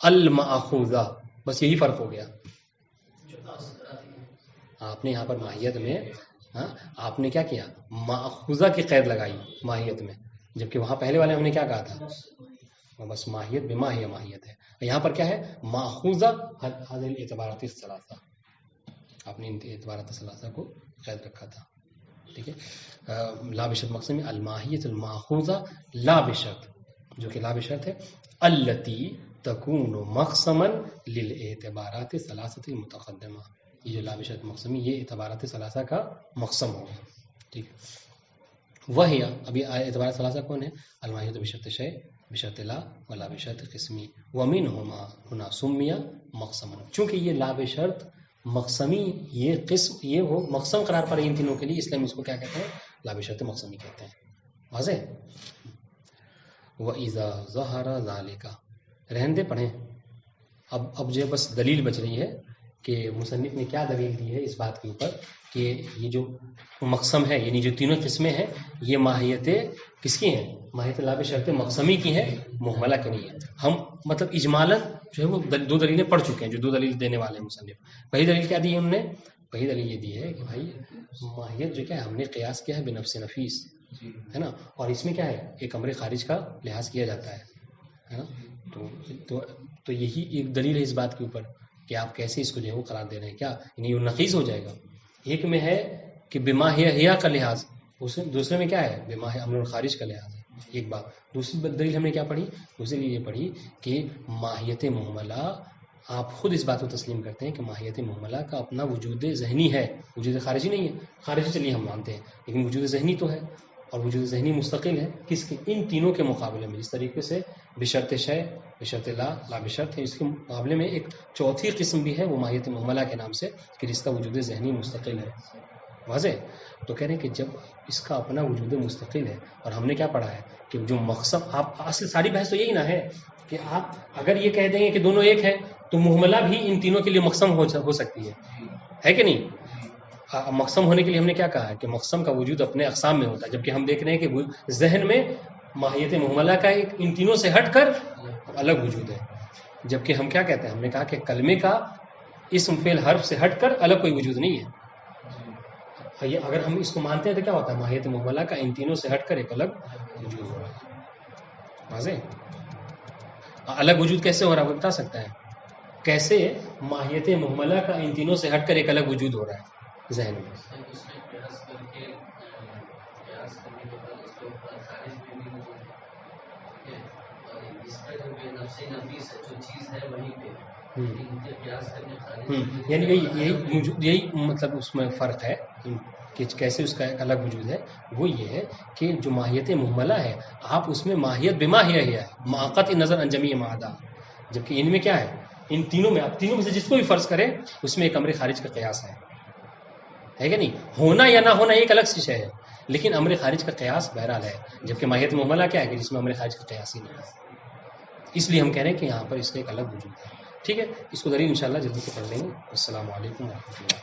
الماخوذہ، بس یہی فرق ہو گیا. آپ نے یہاں پر ماہیت میں آپ نے کیا کیا؟ ماخوذہ کی قید لگائی ماہیت میں، جبکہ وہاں پہلے والے ہم نے کیا کہا تھا؟ بس ماہیت بماہیہ ماہیت ہے. یہاں پر کیا ہے؟ ماخوذہ هذه الاعتبارات الثلاثہ، آپ نے اعتبارات الثلاثہ کو قید رکھا تھا. ٹھیک ہے. لا بشرط مقسمی الماہیت الماخوذہ لا بشرط، جو کہ لا بشرط ہے، التی تکون مقسما للاعتبارات الثلاثہ المتقدمہ. یہ جو لا بشرط مقسمی یہ اعتبارات ثلاثہ کا مقسم ہوگا. ٹھیک ہے. وہی ابھی اعتبارات ثلاثہ کون ہے؟ الماہیت بشرط شیء بشرط لا ولا بشرط قسمی ومنہما ہنا سمیہ مقسما. چونکہ یہ لا بشرط مقسمی یہ قسم یہ وہ مقسم قرار پڑے ان تینوں کے لیے، اس لیے ہم اس کو کیا کہتے ہیں؟ لا بشرط مقسمی کہتے ہیں. واضح. وَإِذَا ظَهَرَ ذَلِكَ، رہن دے پڑھیں. اب جو بس دلیل بچ رہی ہے کہ مصنف نے کیا دلیل دی ہے اس بات کے اوپر کہ یہ جو مقسم ہے، یعنی جو تینوں قسمیں ہیں، یہ ماہیت کس کی ہیں؟ ماہیت لا بشرط مقسمی کی ہیں، محملہ کی نہیں ہے. ہم مطلب اجمالاً جو ہے وہ دو دلیلیں پڑھ چکے ہیں، جو دو دلیل دینے والے ہیں مصنف. پہلی دلیل کیا دی ہے ہم نے؟ پہلی دلیل یہ دی ہے کہ بھائی ماہیت جو کیا ہے ہم نے قیاس کیا ہے بنفس نفیس، ہے نا، اور اس میں کیا ہے ایک امر خارج کا لحاظ کیا جاتا ہے نا. تو یہی ایک دلیل ہے اس بات کے اوپر کہ آپ کیسے اس کو جو ہے وہ قرار دے رہے ہیں، کیا یعنی وہ نقیض ہو جائے گا. ایک میں ہے کہ بماہیہ ہیا کا لحاظ، دوسرے میں کیا ہے بماہیہ امر خارج کا لحاظ ہے. ایک بات. دوسری دلیل ہم نے کیا پڑھی؟ دوسری دلیل یہ پڑھی کہ ماہیت محملہ، آپ خود اس بات کو تسلیم کرتے ہیں کہ ماہیت محملہ کا اپنا وجود ذہنی ہے، وجود خارجی نہیں ہے. خارجی چلیے ہم مانتے ہیں، لیکن وجود ذہنی تو ہے، اور وجود ذہنی مستقل ہے کس کے؟ ان تینوں کے مقابلے میں. اس طریقے سے بشرط شیء بشرط لا لا بشرط ہے، اس کے مقابلے میں ایک چوتھی قسم بھی ہے وہ ماہیت محملہ کے نام سے کہ جس کا وجود ذہنی مستقل ہے. واضح. تو کہہ رہے ہیں کہ جب اس کا اپنا وجود مستقل ہے، اور ہم نے کیا پڑھا ہے کہ جو مقسم، آپ اصل ساری بحث تو یہی نہ ہے کہ آپ اگر یہ کہہ دیں گے کہ دونوں ایک ہے تو محملہ بھی ان تینوں کے لیے مقسم ہو سکتی ہے کہ نہیں؟ مقسم ہونے کے لیے ہم نے کیا کہا ہے کہ مقسم کا وجود اپنے اقسام میں ہوتا ہے، جبکہ ہم دیکھ رہے ہیں کہ ذہن میں ماہیت محملہ کا ایک ان تینوں سے ہٹ کر الگ وجود ہے. جبکہ ہم کیا کہتے ہیں؟ ہم نے کہا کہ کلمے کا اسم فعل حرف سے ہٹ کر الگ کوئی وجود نہیں ہے. اگر ہم اس کو مانتے ہیں تو کیا ہوتا ہے؟ ماہیت محملہ کا ان تینوں سے ہٹ کر ایک الگ وجود ہو رہا ہے. واضح. الگ وجود کیسے ہو رہا ہے وہ بتا سکتا ہے؟ کیسے ماہیت محملہ کا ان تینوں سے ہٹ کر ایک الگ وجود ہو رہا ہے ذہن میں؟ یہی مطلب اس میں فرق ہے کہ کیسے اس کا ایک الگ وجود ہے. وہ یہ ہے کہ جو ماہیت محملہ ہے آپ اس میں ماہیت بماہیہ ہے، معقت نظر انجمی معدہ، جبکہ ان میں کیا ہے؟ ان تینوں میں آپ تینوں میں سے جس کو بھی فرض کریں اس میں ایک امر خارج کا قیاس ہے کہ نہیں؟ ہونا یا نہ ہونا ایک الگ شے ہے، لیکن امر خارج کا قیاس بہرحال ہے. جبکہ ماہیت محملہ کیا ہے کہ جس میں امر خارج کا قیاس ہی نہیں ہے. اس لیے ہم کہہ رہے ہیں کہ یہاں پر اس کا ایک الگ وجود ہے. ٹھیک ہے. اس کو دلیل انشاءاللہ جلدی سے پڑھ لیں گے. السلام علیکم ورحمۃ اللہ.